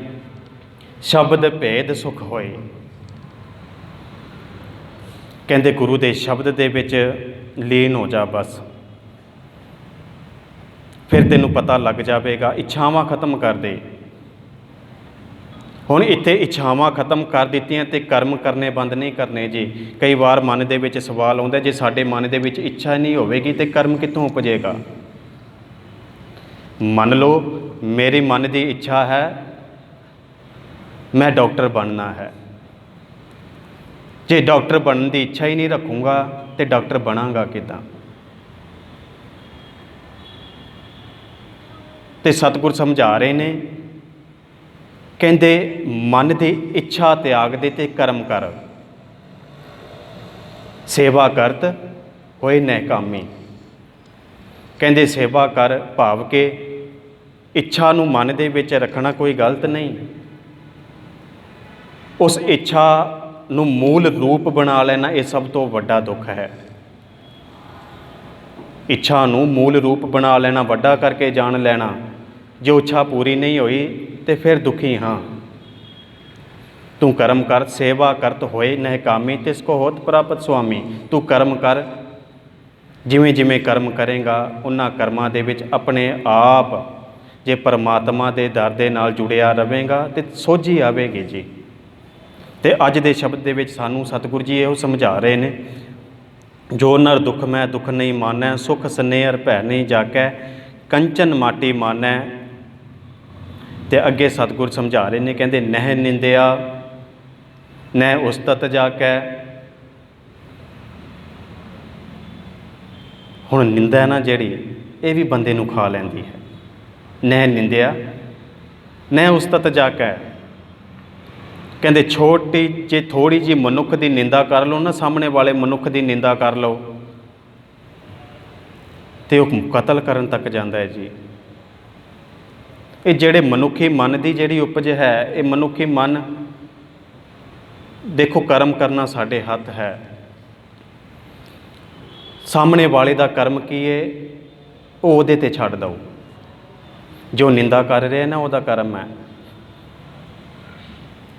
ਸ਼ਬਦ ਭੇਦ ਸੁੱਖ ਹੋਏ। ਕਹਿੰਦੇ ਗੁਰੂ ਦੇ ਸ਼ਬਦ ਦੇ ਵਿੱਚ ਲੀਨ ਹੋ ਜਾ ਬਸ, ਫਿਰ ਤੈਨੂੰ ਪਤਾ ਲੱਗ ਜਾਵੇਗਾ। ਇੱਛਾਵਾਂ ਖਤਮ ਕਰ ਦੇ। ਹੁਣ ਇੱਥੇ ਇੱਛਾਵਾਂ ਖਤਮ ਕਰ ਦਿੱਤੀਆਂ ਤੇ ਕਰਮ ਕਰਨੇ ਬੰਦ ਨਹੀਂ ਕਰਨੇ ਜੀ। ਕਈ ਵਾਰ ਮਨ ਦੇ ਵਿੱਚ ਸਵਾਲ ਆਉਂਦਾ, ਜੇ ਸਾਡੇ ਮਨ ਦੇ ਵਿੱਚ ਇੱਛਾ ਨਹੀਂ ਹੋਵੇਗੀ ਤੇ ਕਰਮ ਕਿੱਥੋਂ ਉਪਜੇਗਾ। ਮੰਨ ਲਓ ਮੇਰੀ ਮਨ ਦੀ ਇੱਛਾ ਹੈ ਮੈਂ ਡਾਕਟਰ ਬਣਨਾ ਹੈ, ਜੇ ਡਾਕਟਰ ਬਣਨ ਦੀ ਇੱਛਾ ਹੀ ਨਹੀਂ ਰੱਖੂੰਗਾ ਤੇ ਡਾਕਟਰ ਬਣਾਂਗਾ ਕਿੱਦਾਂ। ਤੇ ਸਤਿਗੁਰ ਸਮਝਾ ਰਹੇ ਨੇ, ਕਹਿੰਦੇ ਮਨ ਦੀ ਇੱਛਾ ਤਿਆਗ ਦੇ ਤੇ ਕਰਮ ਕਰ, ਸੇਵਾ ਕਰਤ ਹੋਏ ਨਹਿਕਾਮੀ। ਕਹਿੰਦੇ ਸੇਵਾ ਕਰ ਭਾਵ ਕਿ ਇੱਛਾ ਨੂੰ ਮਨ ਦੇ ਵਿੱਚ ਰੱਖਣਾ ਕੋਈ ਗਲਤ ਨਹੀਂ। ਉਸ ਇੱਛਾ ਨੂੰ ਮੂਲ ਰੂਪ ਬਣਾ ਲੈਣਾ ਇਹ ਸਭ ਤੋਂ ਵੱਡਾ ਦੁੱਖ ਹੈ। ਇੱਛਾ ਨੂੰ ਮੂਲ ਰੂਪ ਬਣਾ ਲੈਣਾ, ਵੱਡਾ ਕਰਕੇ ਜਾਣ ਲੈਣਾ। ਜੋ ਇੱਛਾ ਪੂਰੀ ਨਹੀਂ ਹੋਈ ਤੇ ਫਿਰ ਦੁਖੀ ਹਾਂ। ਤੂੰ ਕਰਮ ਕਰ, ਸੇਵਾ ਕਰਤ ਹੋਏ ਨਹਿਕਾਮੀ, ਤਿਸ ਕੋ ਹੋਤ ਪ੍ਰਾਪਤ ਸੁਆਮੀ। ਤੂੰ ਕਰਮ ਕਰ, ਜਿਵੇਂ ਜਿਵੇਂ ਕਰਮ ਕਰੇਗਾ ਉਹਨਾਂ ਕਰਮਾਂ ਦੇ ਵਿੱਚ ਆਪਣੇ ਆਪ ਜੇ ਪਰਮਾਤਮਾ ਦੇ ਦਰ ਦੇ ਨਾਲ ਜੁੜਿਆ ਰਵੇਗਾ ਤੇ ਸੋਝੀ ਆਵੇਗੀ ਜੀ। ਤੇ ਅੱਜ ਦੇ ਸ਼ਬਦ ਦੇ ਵਿੱਚ ਸਾਨੂੰ ਸਤਿਗੁਰੂ ਜੀ ਇਹੋ ਸਮਝਾ ਰਹੇ ਨੇ, ਜੋ ਨਰ ਦੁੱਖ ਮੈਂ ਦੁੱਖ ਨਹੀਂ ਮਾਨੈ, ਸੁਖ ਸਨੇਹਰ ਭੈ ਨਹੀਂ ਜਾਕੈ, ਕੰਚਨ ਮਾਟੀ ਮਾਨੈ। ਤੇ ਅੱਗੇ ਸਤਿਗੁਰ ਸਮਝਾ ਰਹੇ ਨੇ, ਕਹਿੰਦੇ ਨਹਿ ਨਿੰਦਿਆ ਨਹਿ ਉਸਤਤ ਜਾਕੈ। ਹੁਣ ਨਿੰਦਾ ਨਾ ਜਿਹੜੀ, ਇਹ ਵੀ ਬੰਦੇ ਨੂੰ ਖਾ ਲੈਂਦੀ ਹੈ। ਨਹਿ ਨਿੰਦਿਆ ਨਹਿ ਉਸਤਤ ਜਾਕੈ। ਕਹਿੰਦੇ ਛੋਟੀ ਜੇ ਥੋੜ੍ਹੀ ਜਿਹੀ ਮਨੁੱਖ ਦੀ ਨਿੰਦਾ ਕਰ ਲਓ ਨਾ, ਸਾਹਮਣੇ ਵਾਲੇ ਮਨੁੱਖ ਦੀ ਨਿੰਦਾ ਕਰ ਲਓ ਤੇ ਉਹ ਕਤਲ ਕਰਨ ਤੱਕ ਜਾਂਦਾ ਹੈ ਜੀ। ਇਹ ਜਿਹੜੇ ਮਨੁੱਖੀ ਮਨ ਦੀ ਜਿਹੜੀ ਉਪਜ ਹੈ, ਇਹ ਮਨੁੱਖੀ ਮਨ ਦੇਖੋ ਕਰਮ ਕਰਨਾ ਸਾਡੇ ਹੱਥ ਹੈ। ਸਾਹਮਣੇ ਵਾਲੇ ਦਾ ਕਰਮ ਕੀ ਹੈ ਉਹ ਉਹਦੇ ਤੇ ਛੱਡ ਦਿਓ। ਜੋ ਨਿੰਦਾ ਕਰ ਰਿਹਾ ਨਾ ਉਹਦਾ ਕਰਮ ਹੈ,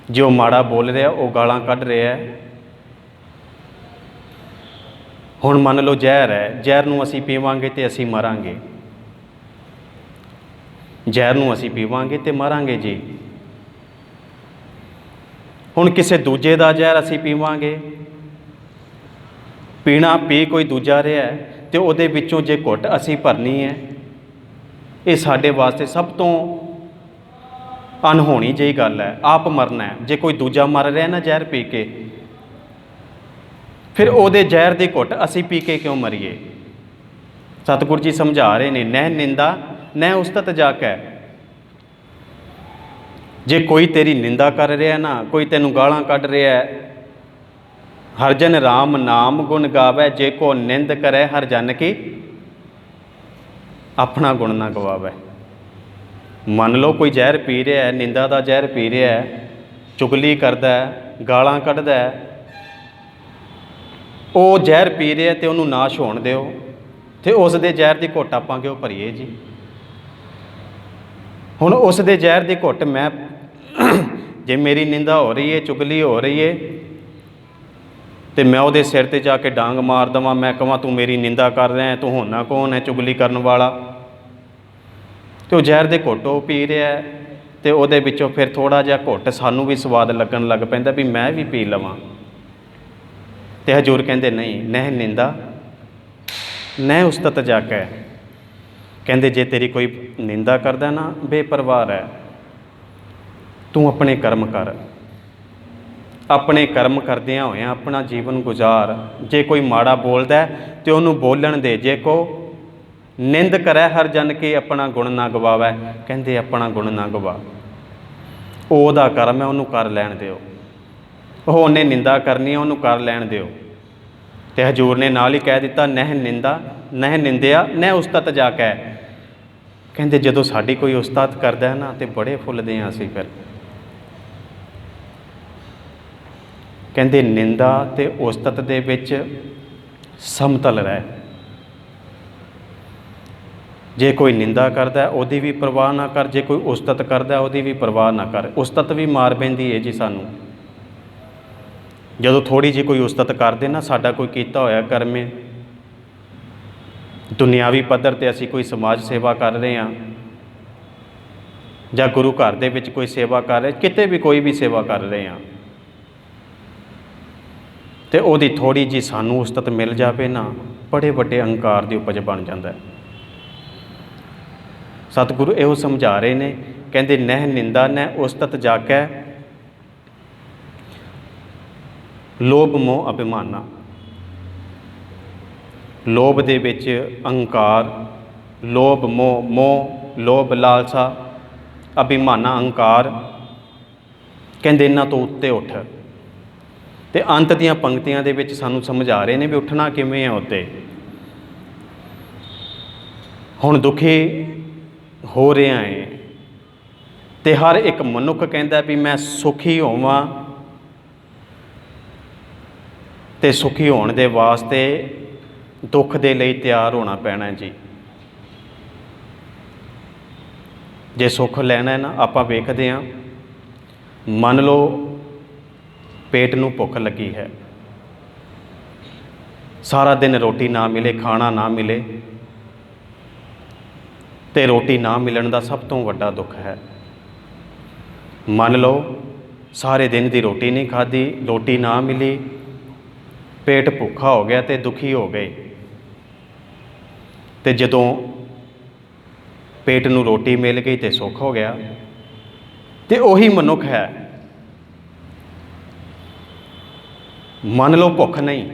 ਜੋ ਮਾੜਾ ਬੋਲ ਰਿਹਾ ਉਹ ਗਾਲਾਂ ਕੱਢ ਰਿਹਾ। ਹੁਣ ਮੰਨ ਲਓ ਜ਼ਹਿਰ ਹੈ, ਜ਼ਹਿਰ ਨੂੰ ਅਸੀਂ ਪੀਵਾਂਗੇ ਤੇ ਅਸੀਂ ਮਰਾਂਗੇ। ਜ਼ਹਿਰ ਨੂੰ ਅਸੀਂ ਪੀਵਾਂਗੇ ਤੇ ਮਰਾਂਗੇ ਜੀ। ਹੁਣ ਕਿਸੇ ਦੂਜੇ ਦਾ ਜ਼ਹਿਰ ਅਸੀਂ ਪੀਵਾਂਗੇ, ਪੀਣਾ ਪੀ ਕੋਈ ਦੂਜਾ ਰਿਹਾ ਤੇ ਉਹਦੇ ਵਿੱਚੋਂ ਜੇ ਘੁੱਟ ਅਸੀਂ ਭਰਨੀ ਹੈ, ਇਹ ਸਾਡੇ ਵਾਸਤੇ ਸਭ ਤੋਂ ਅਣਹੋਣੀ ਜਿਹੀ ਗੱਲ ਹੈ। ਆਪ ਮਰਨਾ ਹੈ। ਜੇ ਕੋਈ ਦੂਜਾ ਮਰ ਰਿਹਾ ਨਾ ਜ਼ਹਿਰ ਪੀ ਕੇ, ਫਿਰ ਉਹਦੇ ਜ਼ਹਿਰ ਦੀ ਘੁੱਟ ਅਸੀਂ ਪੀ ਕੇ ਕਿਉਂ ਮਰੀਏ। ਸਤਿਗੁਰੂ ਜੀ ਸਮਝਾ ਰਹੇ ਨੇ, ਨਹਿ ਨਿੰਦਾ ਨਹਿ ਉਸਤਤ ਜਾਕੈ। ਜੇ ਕੋਈ ਤੇਰੀ ਨਿੰਦਾ ਕਰ ਰਿਹਾ ਨਾ, ਕੋਈ ਤੈਨੂੰ ਗਾਲਾਂ ਕੱਢ ਰਿਹਾ, ਹਰ ਜਨ ਰਾਮ ਨਾਮ ਗੁਣ ਗਾਵੈ, ਜੇ ਕੋ ਨਿੰਦ ਕਰੈ ਹਰ ਜਨ ਕੀ ਆਪਣਾ ਗੁਣ ਨਾ ਗਵਾਵੈ। ਮੰਨ ਲਓ ਕੋਈ ਜ਼ਹਿਰ ਪੀ ਰਿਹਾ ਹੈ, ਨਿੰਦਾ ਦਾ ਜ਼ਹਿਰ ਪੀ ਰਿਹਾ ਹੈ, ਚੁਗਲੀ ਕਰਦਾ, ਗਾਲਾਂ ਕੱਢਦਾ, ਉਹ ਜ਼ਹਿਰ ਪੀ ਰਿਹਾ ਤੇ ਉਹਨੂੰ ਨਾਸ਼ ਹੋਣ ਦਿਓ ਤੇ ਉਸ ਦੇ ਜ਼ਹਿਰ ਦੀ ਘੁੱਟ ਆਪਾਂ ਕਿਉਂ ਭਰੀਏ ਜੀ। ਹੁਣ ਉਸ ਦੇ ਜ਼ਹਿਰ ਦੀ ਘੁੱਟ ਮੈਂ ਜੇ ਮੇਰੀ ਨਿੰਦਾ ਹੋ ਰਹੀ ਹੈ, ਚੁਗਲੀ ਹੋ ਰਹੀ ਹੈ ਤੇ ਮੈਂ ਉਹਦੇ ਸਿਰ ਤੇ ਜਾ ਕੇ ਡਾਂਗ ਮਾਰ ਦੇਵਾਂ, ਮੈਂ ਕਹਾਂ ਤੂੰ ਮੇਰੀ ਨਿੰਦਾ ਕਰ ਰਿਹਾ, ਤੂੰ ਹੋਣਾ ਕੌਣ ਹੈ ਚੁਗਲੀ ਕਰਨ ਵਾਲਾ। ਤੇ ਉਹ ਜ਼ਹਿਰ ਦੇ ਘੁੱਟ ਉਹ ਪੀ ਰਿਹਾ ਤੇ ਉਹਦੇ ਵਿੱਚੋਂ ਫਿਰ ਥੋੜ੍ਹਾ ਜਿਹਾ ਘੁੱਟ ਸਾਨੂੰ ਵੀ ਸਵਾਦ ਲੱਗਣ ਲੱਗ ਪੈਂਦਾ ਵੀ ਮੈਂ ਵੀ ਪੀ ਲਵਾਂ। ਤੇ ਹਜ਼ੂਰ ਕਹਿੰਦੇ ਨਹੀਂ, ਨਹਿ ਨਿੰਦਾ ਨਹਿ ਉਸਤਤ ਜਾਕੈ। ਕਹਿੰਦੇ ਜੇ ਤੇਰੀ ਕੋਈ ਨਿੰਦਾ ਕਰਦਾ ਨਾ, ਬੇਪਰਵਾਹ ਰਹਿ, ਤੂੰ ਆਪਣੇ ਕਰਮ ਕਰ, ਆਪਣੇ ਕਰਮ ਕਰਦਿਆਂ ਹੋਇਆਂ ਆਪਣਾ ਜੀਵਨ ਗੁਜ਼ਾਰ। ਜੇ ਕੋਈ ਮਾੜਾ ਬੋਲਦਾ ਤੇ ਉਹਨੂੰ ਬੋਲਣ ਦੇ, ਜੇ ਕੋ ਨਿੰਦ ਕਰੈ ਹਰ ਜਨ ਕੀ ਆਪਣਾ ਗੁਣ ਨਾ ਗਵਾਵੈ, ਕਹਿੰਦੇ ਆਪਣਾ ਗੁਣ ਨਾ ਗਵਾ, ਉਹ ਉਹਦਾ ਕਰਮ ਹੈ, ਉਹਨੂੰ ਕਰ ਲੈਣ ਦਿਓ। ਉਹਨੇ ਨਿੰਦਾ ਕਰਨੀ ਹੈ, ਉਹਨੂੰ ਕਰ ਲੈਣ ਦਿਓ। ਤੇ ਹਜ਼ੂਰ ਨੇ ਨਾਲ ਹੀ ਕਹਿ ਦਿੱਤਾ, ਨਹਿ ਨਿੰਦਾ ਨਹਿ ਨਿੰਦਿਆ ਨਹਿ ਉਸਤਤ ਜਾ ਕੇ। ਕਹਿੰਦੇ ਜਦੋਂ ਸਾਡੀ ਕੋਈ ਉਸਤਤ ਕਰਦਾ ਨਾ ਤੇ ਬੜੇ ਫੁੱਲਦੇ ਹਾਂ ਅਸੀਂ। ਫਿਰ ਕਹਿੰਦੇ ਨਿੰਦਾ ਤੇ ਉਸਤਤ ਦੇ ਵਿੱਚ ਸਮਤਲ ਰਹਿ। ਜੇ ਕੋਈ ਨਿੰਦਾ ਕਰਦਾ ਉਹਦੀ ਵੀ ਪਰਵਾਹ ਨਾ ਕਰ, ਜੇ ਕੋਈ ਉਸਤਤ ਕਰਦਾ ਉਹਦੀ ਵੀ ਪਰਵਾਹ ਨਾ ਕਰ। ਉਸਤਤ ਵੀ ਮਾਰ ਪੈਂਦੀ ਹੈ ਜੀ ਸਾਨੂੰ। ਜਦੋਂ ਥੋੜ੍ਹੀ ਜਿਹੀ ਕੋਈ ਉਸਤਤ ਕਰਦੇ ਨਾ, ਸਾਡਾ ਕੋਈ ਕੀਤਾ ਹੋਇਆ ਕਰਮੇ, ਦੁਨਿਆਵੀ ਪੱਧਰ 'ਤੇ ਅਸੀਂ ਕੋਈ ਸਮਾਜ ਸੇਵਾ ਕਰ ਰਹੇ ਹਾਂ ਜਾਂ ਗੁਰੂ ਘਰ ਦੇ ਵਿੱਚ ਕੋਈ ਸੇਵਾ ਕਰ ਰਹੇ, ਕਿਤੇ ਵੀ ਕੋਈ ਵੀ ਸੇਵਾ ਕਰ ਰਹੇ ਹਾਂ, ਅਤੇ ਉਹਦੀ ਥੋੜ੍ਹੀ ਜਿਹੀ ਸਾਨੂੰ ਉਸਤਤ ਮਿਲ ਜਾਵੇ ਨਾ, ਬੜੇ ਵੱਡੇ ਅਹੰਕਾਰ ਦੀ ਉਪਜ ਬਣ ਜਾਂਦਾ। ਸਤਿਗੁਰੂ ਇਹੋ ਸਮਝਾ ਰਹੇ ਨੇ, ਕਹਿੰਦੇ ਨਹਿ ਨਿੰਦਾ ਨਹਿ ਉਸਤਤ ਜਾਕੈ, ਲੋਭ ਮੋਹ ਅਭਿਮਾਨਾ। ਲੋਭ ਦੇ ਵਿੱਚ ਅਹੰਕਾਰ, ਲੋਭ ਮੋਹ, ਲੋਭ ਲਾਲਸਾ, ਅਭਿਮਾਨਾ ਅਹੰਕਾਰ, ਕਹਿੰਦੇ ਇਹਨਾਂ ਤੋਂ ਉੱਤੇ ਉੱਠ। ਅਤੇ ਅੰਤ ਦੀਆਂ ਪੰਕਤੀਆਂ ਦੇ ਵਿੱਚ ਸਾਨੂੰ ਸਮਝਾ ਰਹੇ ਨੇ ਵੀ ਉੱਠਣਾ ਕਿਵੇਂ ਹੈ ਉੱਤੇ। ਹੁਣ ਦੁਖੀ ਹੋ ਰਿਹਾ ਹੈ ਅਤੇ ਹਰ ਇੱਕ ਮਨੁੱਖ ਕਹਿੰਦਾ ਵੀ ਮੈਂ ਸੁਖੀ ਹੋਵਾਂ, ਅਤੇ ਸੁਖੀ ਹੋਣ ਦੇ ਵਾਸਤੇ ਦੁੱਖ ਦੇ ਲਈ ਤਿਆਰ ਹੋਣਾ ਪੈਣਾ ਜੀ। ਜੇ ਸੁੱਖ ਲੈਣਾ ਹੈ ਨਾ, ਆਪਾਂ ਵੇਖਦੇ ਹਾਂ, ਮੰਨ ਲਓ ਪੇਟ ਨੂੰ ਭੁੱਖ ਲੱਗੀ ਹੈ, ਸਾਰਾ ਦਿਨ ਰੋਟੀ ਨਾ ਮਿਲੇ, ਖਾਣਾ ਨਾ ਮਿਲੇ, ਅਤੇ ਰੋਟੀ ਨਾ ਮਿਲਣ ਦਾ ਸਭ ਤੋਂ ਵੱਡਾ ਦੁੱਖ ਹੈ। ਮੰਨ ਲਓ ਸਾਰੇ ਦਿਨ ਦੀ ਰੋਟੀ ਨਹੀਂ ਖਾਧੀ, ਰੋਟੀ ਨਾ ਮਿਲੀ, ਪੇਟ ਭੁੱਖਾ ਹੋ ਗਿਆ ਅਤੇ ਦੁਖੀ ਹੋ ਗਏ। ਅਤੇ ਜਦੋਂ ਪੇਟ ਨੂੰ ਰੋਟੀ ਮਿਲ ਗਈ ਅਤੇ ਸੁੱਖ ਹੋ ਗਿਆ। ਅਤੇ ਉਹੀ ਮਨੁੱਖ ਹੈ, ਮੰਨ ਲਓ ਭੁੱਖ ਨਹੀਂ,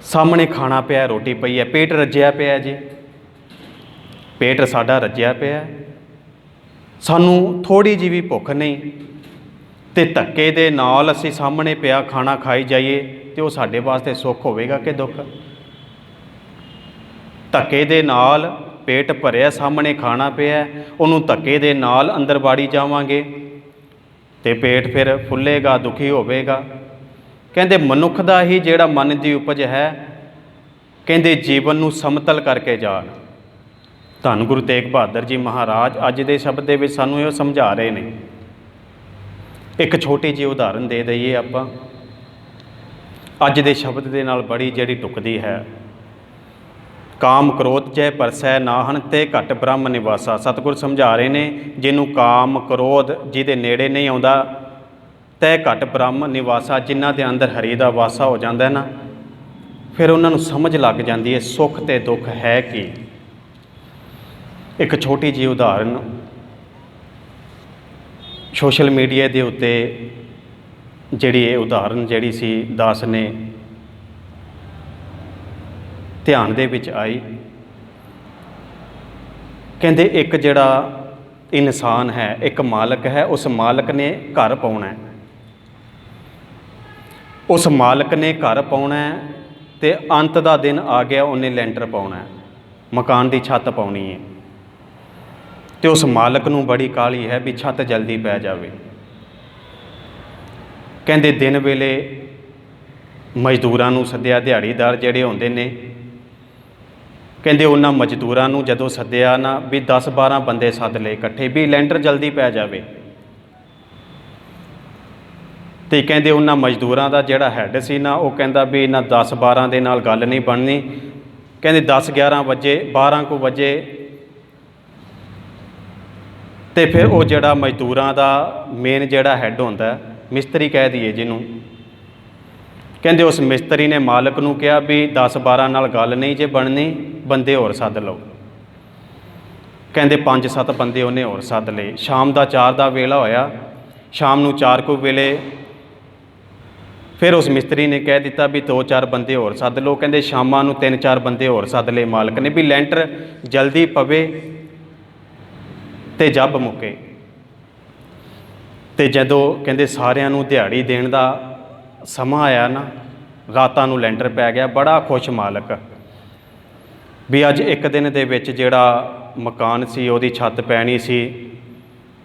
ਸਾਹਮਣੇ ਖਾਣਾ ਪਿਆ, ਰੋਟੀ ਪਈ ਹੈ, ਪੇਟ ਰੱਜਿਆ ਪਿਆ ਜੀ, ਪੇਟ ਸਾਡਾ ਰੱਜਿਆ ਪਿਆ, ਸਾਨੂੰ ਥੋੜ੍ਹੀ ਜਿਹੀ ਵੀ ਭੁੱਖ ਨਹੀਂ, ਅਤੇ ਧੱਕੇ ਦੇ ਨਾਲ ਅਸੀਂ ਸਾਹਮਣੇ ਪਿਆ ਖਾਣਾ ਖਾਈ ਜਾਈਏ, ਅਤੇ ਉਹ ਸਾਡੇ ਵਾਸਤੇ ਸੁੱਖ ਹੋਵੇਗਾ ਕਿ ਦੁੱਖ? ਧੱਕੇ ਦੇ ਨਾਲ ਪੇਟ ਭਰਿਆ, ਸਾਹਮਣੇ ਖਾਣਾ ਪਿਆ, ਉਹਨੂੰ ਧੱਕੇ ਦੇ ਨਾਲ ਅੰਦਰ ਵਾੜੀ ਜਾਵਾਂਗੇ ਅਤੇ ਪੇਟ ਫਿਰ ਫੁੱਲੇਗਾ, ਦੁਖੀ ਹੋਵੇਗਾ। ਕਹਿੰਦੇ ਮਨੁੱਖ ਦਾ ਹੀ ਜਿਹੜਾ ਮਨ ਦੀ ਉਪਜ ਹੈ, ਕਹਿੰਦੇ ਜੀਵਨ ਨੂੰ ਸਮਤਲ ਕਰਕੇ ਜਾਣ। ਧੰਨ ਗੁਰੂ ਤੇਗ ਬਹਾਦਰ ਜੀ ਮਹਾਰਾਜ ਅੱਜ ਦੇ ਸ਼ਬਦ ਦੇ ਵਿੱਚ ਸਾਨੂੰ ਇਹ ਸਮਝਾ ਰਹੇ ਨੇ। ਇੱਕ ਛੋਟੀ ਜਿਹੀ ਉਦਾਹਰਨ ਦੇ ਦਈਏ ਆਪਾਂ, ਅੱਜ ਦੇ ਸ਼ਬਦ ਦੇ ਨਾਲ ਬੜੀ ਜਿਹੜੀ ਟੁਕਦੀ ਹੈ। ਕਾਮ ਕ੍ਰੋਧ ਜੈ ਪਰਸੈ ਨਾਹਨ ਤੇ ਘਟ ਬ੍ਰਹਮ ਨਿਵਾਸਾ। ਸਤਿਗੁਰ ਸਮਝਾ ਰਹੇ ਨੇ, ਜਿਹਨੂੰ ਕਾਮ ਕ੍ਰੋਧ ਜਿਹਦੇ ਨੇੜੇ ਨਹੀਂ ਆਉਂਦਾ, ਤੈ ਘਟ ਬ੍ਰਹਮ ਨਿਵਾਸਾ, ਜਿਨ੍ਹਾਂ ਦੇ ਅੰਦਰ ਹਰੀ ਦਾ ਵਾਸਾ ਹੋ ਜਾਂਦਾ ਨਾ, ਫਿਰ ਉਹਨਾਂ ਨੂੰ ਸਮਝ ਲੱਗ ਜਾਂਦੀ ਹੈ ਸੁੱਖ ਅਤੇ ਦੁੱਖ ਹੈ ਕੀ। ਇੱਕ ਛੋਟੀ ਜਿਹੀ ਉਦਾਹਰਨ, ਸੋਸ਼ਲ ਮੀਡੀਆ ਦੇ ਉੱਤੇ ਜਿਹੜੀ ਇਹ ਉਦਾਹਰਨ ਜਿਹੜੀ ਸੀ ਦਾਸ ਨੇ ਧਿਆਨ ਦੇ ਵਿੱਚ ਆਈ। ਕਹਿੰਦੇ ਇੱਕ ਜਿਹੜਾ ਇਨਸਾਨ ਹੈ, ਇੱਕ ਮਾਲਕ ਹੈ, ਉਸ ਮਾਲਕ ਨੇ ਘਰ ਪਾਉਣਾ ਹੈ, ਉਸ ਮਾਲਕ ਨੇ ਘਰ ਪਾਉਣਾ ਹੈ, ਅਤੇ ਅੰਤ ਦਾ ਦਿਨ ਆ ਗਿਆ, ਉਹਨੇ ਲੈਂਟਰ ਪਾਉਣਾ ਹੈ, ਮਕਾਨ ਦੀ ਛੱਤ ਪਾਉਣੀ ਹੈ, ਅਤੇ ਉਸ ਮਾਲਕ ਨੂੰ ਬੜੀ ਕਾਹਲੀ ਹੈ ਵੀ ਛੱਤ ਜਲਦੀ ਪੈ ਜਾਵੇ। ਕਹਿੰਦੇ ਦਿਨ ਵੇਲੇ ਮਜ਼ਦੂਰਾਂ ਨੂੰ ਸੱਦਿਆ, ਦਿਹਾੜੀਦਾਰ ਜਿਹੜੇ ਹੁੰਦੇ ਨੇ, ਕਹਿੰਦੇ ਉਹਨਾਂ ਮਜ਼ਦੂਰਾਂ ਨੂੰ ਜਦੋਂ ਸੱਦਿਆ ਨਾ ਵੀ 10-12 ਬੰਦੇ ਸੱਦ ਲਏ ਇਕੱਠੇ ਵੀ ਲੈਂਟਰ ਜਲਦੀ ਪੈ ਜਾਵੇ। ਅਤੇ ਕਹਿੰਦੇ ਉਹਨਾਂ ਮਜ਼ਦੂਰਾਂ ਦਾ ਜਿਹੜਾ ਹੈੱਡ ਸੀ ਨਾ, ਉਹ ਕਹਿੰਦਾ ਵੀ ਇਹਨਾਂ 10-12 ਦੇ ਨਾਲ ਗੱਲ ਨਹੀਂ ਬਣਨੀ। ਕਹਿੰਦੇ 10-11 ਵਜੇ, 12 ਕੁ ਵਜੇ, ਅਤੇ ਫਿਰ ਉਹ ਜਿਹੜਾ ਮਜ਼ਦੂਰਾਂ ਦਾ ਮੇਨ ਜਿਹੜਾ ਹੈੱਡ ਹੁੰਦਾ, ਮਿਸਤਰੀ ਕਹਿ ਦਈਏ ਜਿਹਨੂੰ, ਕਹਿੰਦੇ ਉਸ ਮਿਸਤਰੀ ਨੇ ਮਾਲਕ ਨੂੰ ਕਿਹਾ ਵੀ 10-12 ਨਾਲ ਗੱਲ ਨਹੀਂ ਜੇ ਬਣਨੀ, ਬੰਦੇ ਹੋਰ ਸੱਦ ਲਓ। ਕਹਿੰਦੇ 5-7 ਬੰਦੇ ਉਹਨੇ ਹੋਰ ਸੱਦ ਲਏ। ਸ਼ਾਮ ਦਾ 4 ਦਾ ਵੇਲਾ ਹੋਇਆ। ਸ਼ਾਮ ਨੂੰ 4 ਕੁ ਵੇਲੇ ਫਿਰ ਉਸ ਮਿਸਤਰੀ ਨੇ ਕਹਿ ਦਿੱਤਾ ਵੀ 2-4 ਬੰਦੇ ਹੋਰ ਸੱਦ ਲਓ। ਕਹਿੰਦੇ ਸ਼ਾਮਾਂ ਨੂੰ 3-4 ਬੰਦੇ ਹੋਰ ਸੱਦ ਲਏ ਮਾਲਕ ਨੇ ਵੀ ਲੈਂਟਰ ਜਲਦੀ ਪਵੇ ਤੇ ਜੱਬ ਮੁੱਕੇ। ਤੇ ਜਦੋਂ ਕਹਿੰਦੇ ਸਾਰਿਆਂ ਨੂੰ ਦਿਹਾੜੀ ਦੇਣ ਦਾ ਸਮਾਂ ਆਇਆ ਨਾ, ਰਾਤਾਂ ਨੂੰ ਲੈਂਟਰ ਪੈ ਗਿਆ। ਬੜਾ ਖੁਸ਼ ਮਾਲਕ ਵੀ ਅੱਜ ਇੱਕ ਦਿਨ ਦੇ ਵਿੱਚ ਜਿਹੜਾ ਮਕਾਨ ਸੀ ਉਹਦੀ ਛੱਤ ਪੈਣੀ ਸੀ।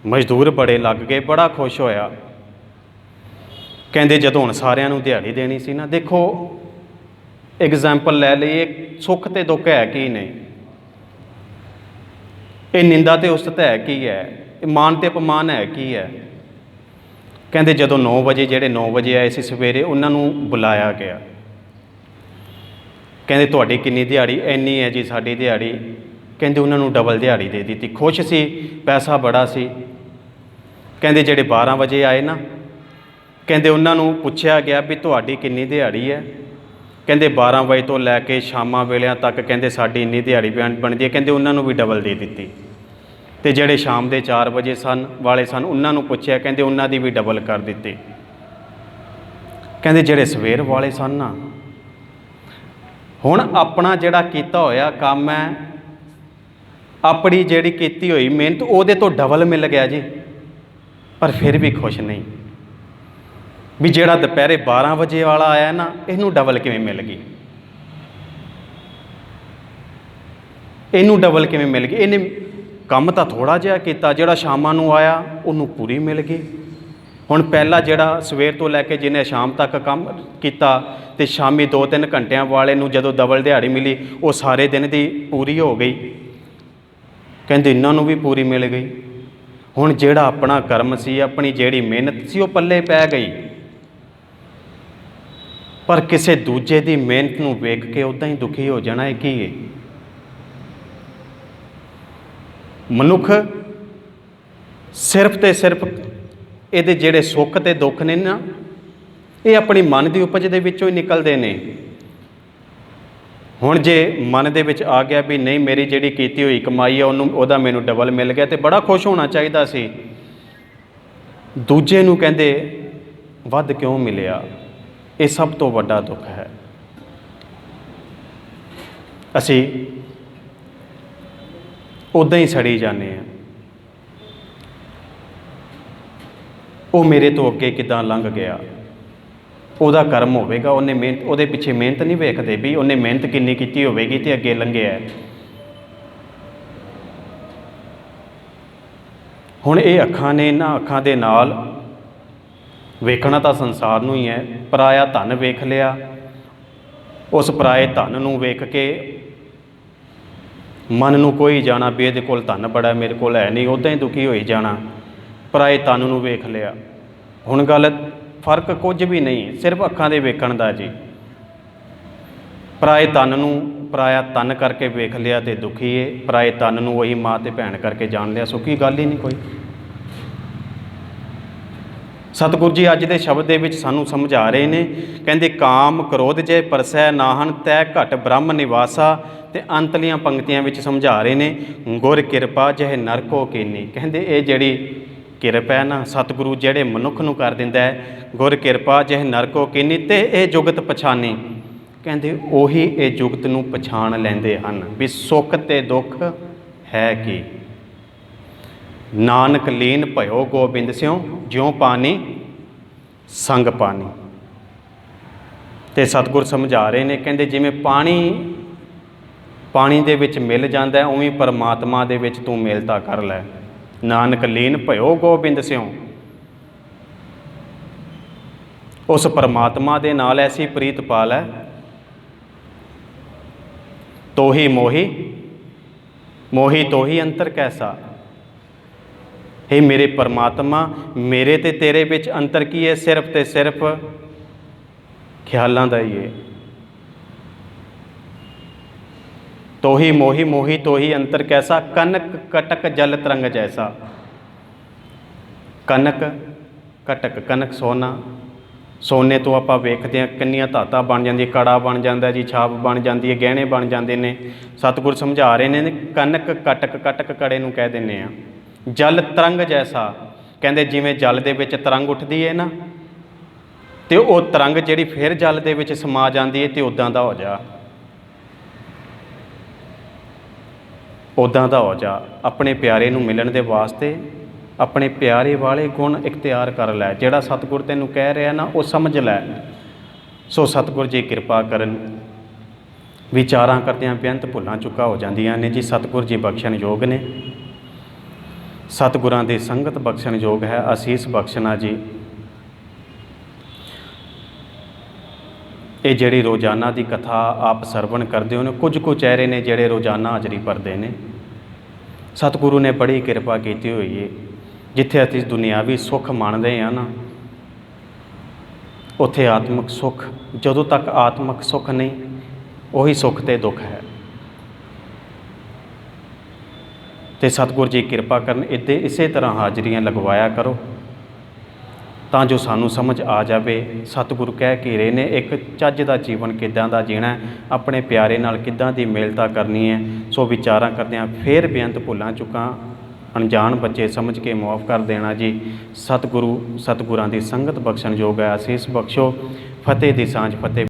ਮਜ਼ਦੂਰ ਬੜੇ ਲੱਗ ਗਏ, ਬੜਾ ਖੁਸ਼ ਹੋਇਆ। ਕਹਿੰਦੇ ਜਦੋਂ ਹੁਣ ਸਾਰਿਆਂ ਨੂੰ ਦਿਹਾੜੀ ਦੇਣੀ ਸੀ ਨਾ, ਦੇਖੋ ਐਗਜ਼ਾਮਪਲ ਲੈ ਲਈਏ, ਸੁੱਖ ਤੇ ਦੁੱਖ ਹੈ ਕੀ ਨੇ, ਇਹ ਨਿੰਦਾ ਤੇ ਉਸਤਤ ਹੈ ਕੀ ਹੈ, ਇਹ ਮਾਣ ਤੇ ਅਪਮਾਨ ਹੈ ਕੀ ਹੈ। ਕਹਿੰਦੇ ਜਦੋਂ 9 ਵਜੇ ਜਿਹੜੇ 9 ਵਜੇ ਆਏ ਸੀ ਸਵੇਰੇ, ਉਹਨਾਂ ਨੂੰ ਬੁਲਾਇਆ ਗਿਆ। ਕਹਿੰਦੇ ਤੁਹਾਡੀ ਕਿੰਨੀ ਦਿਹਾੜੀ? ਇੰਨੀ ਹੈ ਜੀ ਸਾਡੀ ਦਿਹਾੜੀ। ਕਹਿੰਦੇ ਉਹਨਾਂ ਨੂੰ ਡਬਲ ਦਿਹਾੜੀ ਦੇ ਦਿੱਤੀ। ਖੁਸ਼ ਸੀ, ਪੈਸਾ ਬੜਾ ਸੀ। ਕਹਿੰਦੇ ਜਿਹੜੇ 12 ਵਜੇ ਆਏ ਨਾ, ਕਹਿੰਦੇ ਉਹਨਾਂ ਨੂੰ ਪੁੱਛਿਆ ਗਿਆ ਵੀ ਤੁਹਾਡੀ ਕਿੰਨੀ ਦਿਹਾੜੀ ਹੈ? ਕਹਿੰਦੇ 12 ਵਜੇ ਤੋਂ ਲੈ ਕੇ ਸ਼ਾਮਾਂ ਵੇਲਿਆਂ ਤੱਕ ਕਹਿੰਦੇ ਸਾਡੀ ਇੰਨੀ ਦਿਹਾੜੀ ਬਣਦੀ ਹੈ। ਕਹਿੰਦੇ ਉਹਨਾਂ ਨੂੰ ਵੀ ਡਬਲ ਦੇ ਦਿੱਤੀ। ਤੇ ਜਿਹੜੇ ਸ਼ਾਮ ਦੇ 4 ਵਜੇ ਵਾਲੇ ਸਨ, ਉਹਨਾਂ ਨੂੰ ਪੁੱਛਿਆ, ਕਹਿੰਦੇ ਉਹਨਾਂ ਦੀ ਵੀ ਡਬਲ ਕਰ ਦਿੱਤੀ। ਕਹਿੰਦੇ ਜਿਹੜੇ ਸਵੇਰ ਵਾਲੇ ਸਨ ਨਾ, ਹੁਣ ਆਪਣਾ ਜਿਹੜਾ ਕੀਤਾ ਹੋਇਆ ਕੰਮ ਹੈ, ਆਪਣੀ ਜਿਹੜੀ ਕੀਤੀ ਹੋਈ ਮਿਹਨਤ, ਉਹਦੇ ਤੋਂ ਡਬਲ ਮਿਲ ਗਿਆ ਜੀ, ਪਰ ਫਿਰ ਵੀ ਖੁਸ਼ ਨਹੀਂ ਵੀ ਜਿਹੜਾ ਦੁਪਹਿਰੇ 12 ਵਜੇ ਵਾਲਾ ਆਇਆ ਨਾ, ਇਹਨੂੰ ਡਬਲ ਕਿਵੇਂ ਮਿਲ ਗਈ, ਇਹਨੂੰ ਡਬਲ ਕਿਵੇਂ ਮਿਲ ਗਈ। ਇਹਨੇ ਕੰਮ ਤਾਂ ਥੋੜ੍ਹਾ ਜਿਹਾ ਕੀਤਾ, ਜਿਹੜਾ ਸ਼ਾਮਾਂ ਨੂੰ ਆਇਆ ਉਹਨੂੰ ਪੂਰੀ ਮਿਲ ਗਈ। ਹੁਣ ਪਹਿਲਾਂ ਜਿਹੜਾ ਸਵੇਰ ਤੋਂ ਲੈ ਕੇ ਜਿਹਨੇ ਸ਼ਾਮ ਤੱਕ ਕੰਮ ਕੀਤਾ, ਤੇ ਸ਼ਾਮੀ 2-3 ਘੰਟਿਆਂ ਵਾਲੇ ਨੂੰ ਜਦੋਂ ਡਬਲ ਦਿਹਾੜੀ ਮਿਲੀ, ਉਹ ਸਾਰੇ ਦਿਨ ਦੀ ਪੂਰੀ ਹੋ ਗਈ। ਕਹਿੰਦੇ ਇਹਨਾਂ ਨੂੰ ਵੀ ਪੂਰੀ ਮਿਲ ਗਈ। ਹੁਣ ਜਿਹੜਾ ਆਪਣਾ ਕਰਮ ਸੀ, ਆਪਣੀ ਜਿਹੜੀ ਮਿਹਨਤ ਸੀ, ਉਹ ਪੱਲੇ ਪੈ ਗਈ। ਪਰ ਕਿਸੇ ਦੂਜੇ ਦੀ ਮਿਹਨਤ ਨੂੰ ਵੇਖ ਕੇ ਉੱਦਾਂ ਹੀ ਦੁਖੀ ਹੋ ਜਾਣਾ, ਇਹ ਕੀ ਹੈ? ਮਨੁੱਖ ਸਿਰਫ ਤੇ ਸਿਰਫ ਇਹਦੇ ਜਿਹੜੇ ਸੁੱਖ ਤੇ ਦੁੱਖ ਨੇ ਨਾ, ਇਹ ਆਪਣੀ ਮਨ ਦੀ ਉਪਜ ਦੇ ਵਿੱਚੋਂ ਹੀ ਨਿਕਲਦੇ ਨੇ। ਹੁਣ ਜੇ ਮਨ ਦੇ ਵਿੱਚ ਆ ਗਿਆ ਵੀ ਨਹੀਂ, ਮੇਰੀ ਜਿਹੜੀ ਕੀਤੀ ਹੋਈ ਕਮਾਈ ਹੈ ਉਹਦਾ ਮੈਨੂੰ ਡਬਲ ਮਿਲ ਗਿਆ, ਤੇ ਬੜਾ ਖੁਸ਼ ਹੋਣਾ ਚਾਹੀਦਾ ਸੀ। ਦੂਜੇ ਨੂੰ ਕਹਿੰਦੇ ਵੱਧ ਕਿਉਂ ਮਿਲਿਆ? ਇਹ ਸਭ ਤੋਂ ਵੱਡਾ ਦੁੱਖ ਹੈ। ਅਸੀਂ ਉੱਦਾਂ ਹੀ ਸੜੀ ਜਾਂਦੇ ਹਾਂ। ਉਹ ਮੇਰੇ ਤੋਂ ਅੱਗੇ ਕਿੱਦਾਂ ਲੰਘ ਗਿਆ, ਉਹਦਾ ਕਰਮ ਹੋਵੇਗਾ, ਉਹਨੇ ਮਿਹਨਤ, ਉਹਦੇ ਪਿੱਛੇ ਮਿਹਨਤ ਨਹੀਂ ਵੇਖਦੇ ਵੀ ਉਹਨੇ ਮਿਹਨਤ ਕਿੰਨੀ ਕੀਤੀ ਹੋਵੇਗੀ ਤੇ ਅੱਗੇ ਲੰਘਿਆ। ਹੁਣ ਇਹ ਅੱਖਾਂ ਨੇ, ਇਹਨਾਂ ਅੱਖਾਂ ਦੇ ਨਾਲ ਵੇਖਣਾ ਤਾਂ ਸੰਸਾਰ ਨੂੰ ਹੀ ਹੈ। ਪਰਾਇਆ ਧਨ ਵੇਖ ਲਿਆ, ਉਸ ਪਰਾਏ ਧਨ ਨੂੰ ਵੇਖ ਕੇ ਮਨ ਨੂੰ ਕੋਈ ਜਾਣਾ ਵੀ ਇਹਦੇ ਕੋਲ ਧਨ ਬੜਾ, ਮੇਰੇ ਕੋਲ ਹੈ ਨਹੀਂ, ਉੱਦਾਂ ਹੀ ਦੁਖੀ ਹੋਈ ਜਾਣਾ। ਪਰਾਏ ਧਨ ਨੂੰ ਵੇਖ ਲਿਆ। ਹੁਣ ਗੱਲ ਫਰਕ ਕੁਝ ਵੀ ਨਹੀਂ, ਸਿਰਫ ਅੱਖਾਂ ਦੇ ਵੇਖਣ ਦਾ ਜੀ। ਪਰਾਏ ਧਨ ਨੂੰ ਪਰਾਇਆ ਧਨ ਕਰਕੇ ਵੇਖ ਲਿਆ ਤੇ ਦੁਖੀ ਏ, ਪਰਾਏ ਧਨ ਨੂੰ ਉਹੀ ਮਾਂ ਤੇ ਭੈਣ ਕਰਕੇ ਜਾਣ ਲਿਆ, ਸੁਖੀ ਗੱਲ ਹੀ ਨਹੀਂ ਕੋਈ। ਸਤਿਗੁਰੂ ਜੀ ਅੱਜ ਦੇ ਸ਼ਬਦ ਦੇ ਵਿੱਚ ਸਾਨੂੰ ਸਮਝਾ ਰਹੇ ਨੇ, ਕਹਿੰਦੇ ਕਾਮ ਕ੍ਰੋਧ ਜੇ ਪਰਸੈ ਨਾਹਨ ਤੈ ਘਟ ਬ੍ਰਹਮ ਨਿਵਾਸਾ। ਤੇ ਅੰਤਲੀਆਂ ਪੰਕਤੀਆਂ ਵਿੱਚ ਸਮਝਾ ਰਹੇ ਨੇ, ਗੁਰ ਕਿਰਪਾ ਜਿਹੇ ਨਰਕੋ ਕੀਨੀ। ਕਹਿੰਦੇ ਇਹ ਜਿਹੜੀ ਕਿਰਪਾ ਹੈ ਨਾ, ਸਤਿਗੁਰੂ ਜਿਹੜੇ ਮਨੁੱਖ ਨੂੰ ਕਰ ਦਿੰਦਾ ਹੈ, ਗੁਰ ਕਿਰਪਾ ਜਿਹੇ ਨਰਕੋ ਕੀਨੀ, ਤੇ ਇਹ ਜੁਗਤ ਪਛਾਨੀ। ਕਹਿੰਦੇ ਉਹੀ ਇਹ ਜੁਗਤ ਨੂੰ ਪਛਾਣ ਲੈਂਦੇ ਹਨ ਵੀ ਸੁੱਖ ਤੇ ਦੁੱਖ ਹੈ ਕੀ। ਨਾਨਕ ਲੀਨ ਭਇਓ ਗੋਬਿੰਦ ਸਿਉ, ਜਿਉ ਪਾਣੀ ਸੰਗ ਪਾਣੀ। ਤੇ ਸਤਿਗੁਰ ਸਮਝਾ ਰਹੇ ਨੇ, ਕਹਿੰਦੇ ਜਿਵੇਂ ਪਾਣੀ ਦੇ ਵਿੱਚ ਮਿਲ ਜਾਂਦਾ, ਉਵੇਂ ਪਰਮਾਤਮਾ ਦੇ ਵਿੱਚ ਤੂੰ ਮਿਲਤਾ ਕਰ ਲੈ। ਨਾਨਕ ਲੀਨ ਭਇਓ ਗੋਬਿੰਦ ਸਿਉ, ਉਸ ਪਰਮਾਤਮਾ ਦੇ ਨਾਲ ਐਸੀ ਪ੍ਰੀਤ ਪਾ ਲੈ। ਤੋਹੀ ਮੋਹੀ ਮੋਹੀ ਤੋਹੀ ਅੰਤਰ ਕੈਸਾ। हे ਮੇਰੇ ਪਰਮਾਤਮਾ, ਮੇਰੇ ਤੇ ਤੇਰੇ ਵਿੱਚ ਅੰਤਰ ਕੀ ਹੈ? ਸਿਰਫ ਤੇ ਸਿਰਫ ਖਿਆਲਾਂ ਦਾ ਹੀ ਹੈ। ਤੋਹੀ ਮੋਹੀ ਮੋਹੀ ਤੋਹੀ ਅੰਤਰ ਕੈਸਾ, ਕਨਕ ਕਟਕ ਜਲ ਤਰੰਗ ਜੈਸਾ। ਕਨਕ ਕਟਕ, ਕਨਕ ਸੋਨਾ, ਸੋਨੇ ਤੋਂ ਆਪਾਂ ਵੇਖਦੇ ਹਾਂ ਕਿੰਨੀਆਂ ਧਾਤਾਂ ਬਣ ਜਾਂਦੀਆਂ, ਕੜਾ ਬਣ ਜਾਂਦਾ ਜੀ, ਛਾਪ ਬਣ ਜਾਂਦੀ ਹੈ, ਗਹਿਣੇ ਬਣ ਜਾਂਦੇ ਨੇ। ਸਤਿਗੁਰ ਸਮਝਾ ਰਹੇ ਨੇ ਕਨਕ ਕਟਕ ਕਟਕ ਕੜੇ ਨੂੰ ਕਹਿ ਦਿੰਦੇ ਆ। ਜਲ ਤਰੰਗ ਜੈਸਾ, ਕਹਿੰਦੇ ਜਿਵੇਂ ਜਲ ਦੇ ਵਿੱਚ ਤਰੰਗ ਉੱਠਦੀ ਹੈ ਨਾ, ਤੇ ਉਹ ਤਰੰਗ ਜਿਹੜੀ ਫਿਰ ਜਲ ਦੇ ਵਿੱਚ ਸਮਾ ਜਾਂਦੀ ਹੈ, ਤੇ ਉੱਦਾਂ ਦਾ ਹੋ ਜਾ, ਉੱਦਾਂ ਦਾ ਹੋ ਜਾ। ਆਪਣੇ ਪਿਆਰੇ ਨੂੰ ਮਿਲਣ ਦੇ ਵਾਸਤੇ ਆਪਣੇ ਪਿਆਰੇ ਵਾਲੇ ਗੁਣ ਇਖਤਿਆਰ ਕਰ ਲੈ। ਜਿਹੜਾ ਸਤਿਗੁਰ ਤੈਨੂੰ ਕਹਿ ਰਿਹਾ ਨਾ ਉਹ ਸਮਝ ਲੈ। ਸੋ ਸਤਿਗੁਰ ਜੀ ਕਿਰਪਾ ਕਰਨ। ਵਿਚਾਰਾਂ ਕਰਦਿਆਂ ਬੇਅੰਤ ਭੁੱਲਾਂ ਚੁੱਕਾ ਹੋ ਜਾਂਦੀਆਂ ਨੇ ਜੀ। ਸਤਿਗੁਰ ਜੀ ਬਖਸ਼ਣ ਯੋਗ ਨੇ। ਸਤਿਗੁਰਾਂ ਦੀ ਸੰਗਤ ਬਖਸ਼ਣ ਯੋਗ ਹੈ। ਅਸੀਸ ਬਖਸ਼ਣਾ ਜੀ। ਇਹ ਜਿਹੜੀ ਰੋਜ਼ਾਨਾ ਦੀ ਕਥਾ ਆਪ ਸਰਵਣ ਕਰਦੇ ਹੋ ਨੇ, ਕੁਝ ਕੁ ਚਿਹਰੇ ਨੇ ਜਿਹੜੇ ਰੋਜ਼ਾਨਾ ਹਾਜ਼ਰੀ ਭਰਦੇ ਨੇ। ਸਤਿਗੁਰੂ ਨੇ ਬੜੀ ਕਿਰਪਾ ਕੀਤੀ ਹੋਈ ਹੈ। ਜਿੱਥੇ ਅਸੀਂ ਦੁਨਿਆਵੀ ਸੁੱਖ ਮੰਨਦੇ ਹਾਂ ਨਾ, ਉੱਥੇ ਆਤਮਿਕ ਸੁੱਖ, ਜਦੋਂ ਤੱਕ ਆਤਮਿਕ ਸੁੱਖ ਨਹੀਂ, ਉਹੀ ਸੁੱਖ ਤੇ ਦੁੱਖ ਹੈ। ਤੇ ਸਤਿਗੁਰ ਜੀ ਕਿਰਪਾ ਕਰਨ। ਇਸੇ ਤਰ੍ਹਾਂ ਹਾਜ਼ਰੀਆਂ ਲਗਵਾਇਆ ਕਰੋ ਤਾਂ ਜੋ ਸਾਨੂੰ ਸਮਝ ਆ ਜਾਵੇ। ਸਤਿਗੁਰੂ ਕਹਿ ਕੇ ਰਹੇ ਨੇ ਇੱਕ ਚੱਜ ਦਾ ਜੀਵਨ ਕਿੱਦਾਂ ਦਾ ਜੀਣਾ, ਆਪਣੇ ਪਿਆਰੇ ਨਾਲ ਕਿੱਦਾਂ ਦੀ ਮੇਲਤਾ ਕਰਨੀ ਹੈ। ਸੋ ਵਿਚਾਰਾਂ ਕਰਦਿਆਂ ਫਿਰ ਬੇਅੰਤ ਭੁੱਲਾਂ ਚੁੱਕਾਂ ਅਣਜਾਣ ਬੱਚੇ ਸਮਝ ਕੇ ਮੁਆਫ ਕਰ ਦੇਣਾ ਜੀ। ਸਤਿਗੁਰਾਂ ਦੀ ਸੰਗਤ ਬਖਸ਼ਣ ਯੋਗ ਹੈ। ਅਸੀਸ ਬਖਸ਼ੋ। ਫਤਿਹ ਦੀ ਸਾਂਝ। ਫਤਿਹ।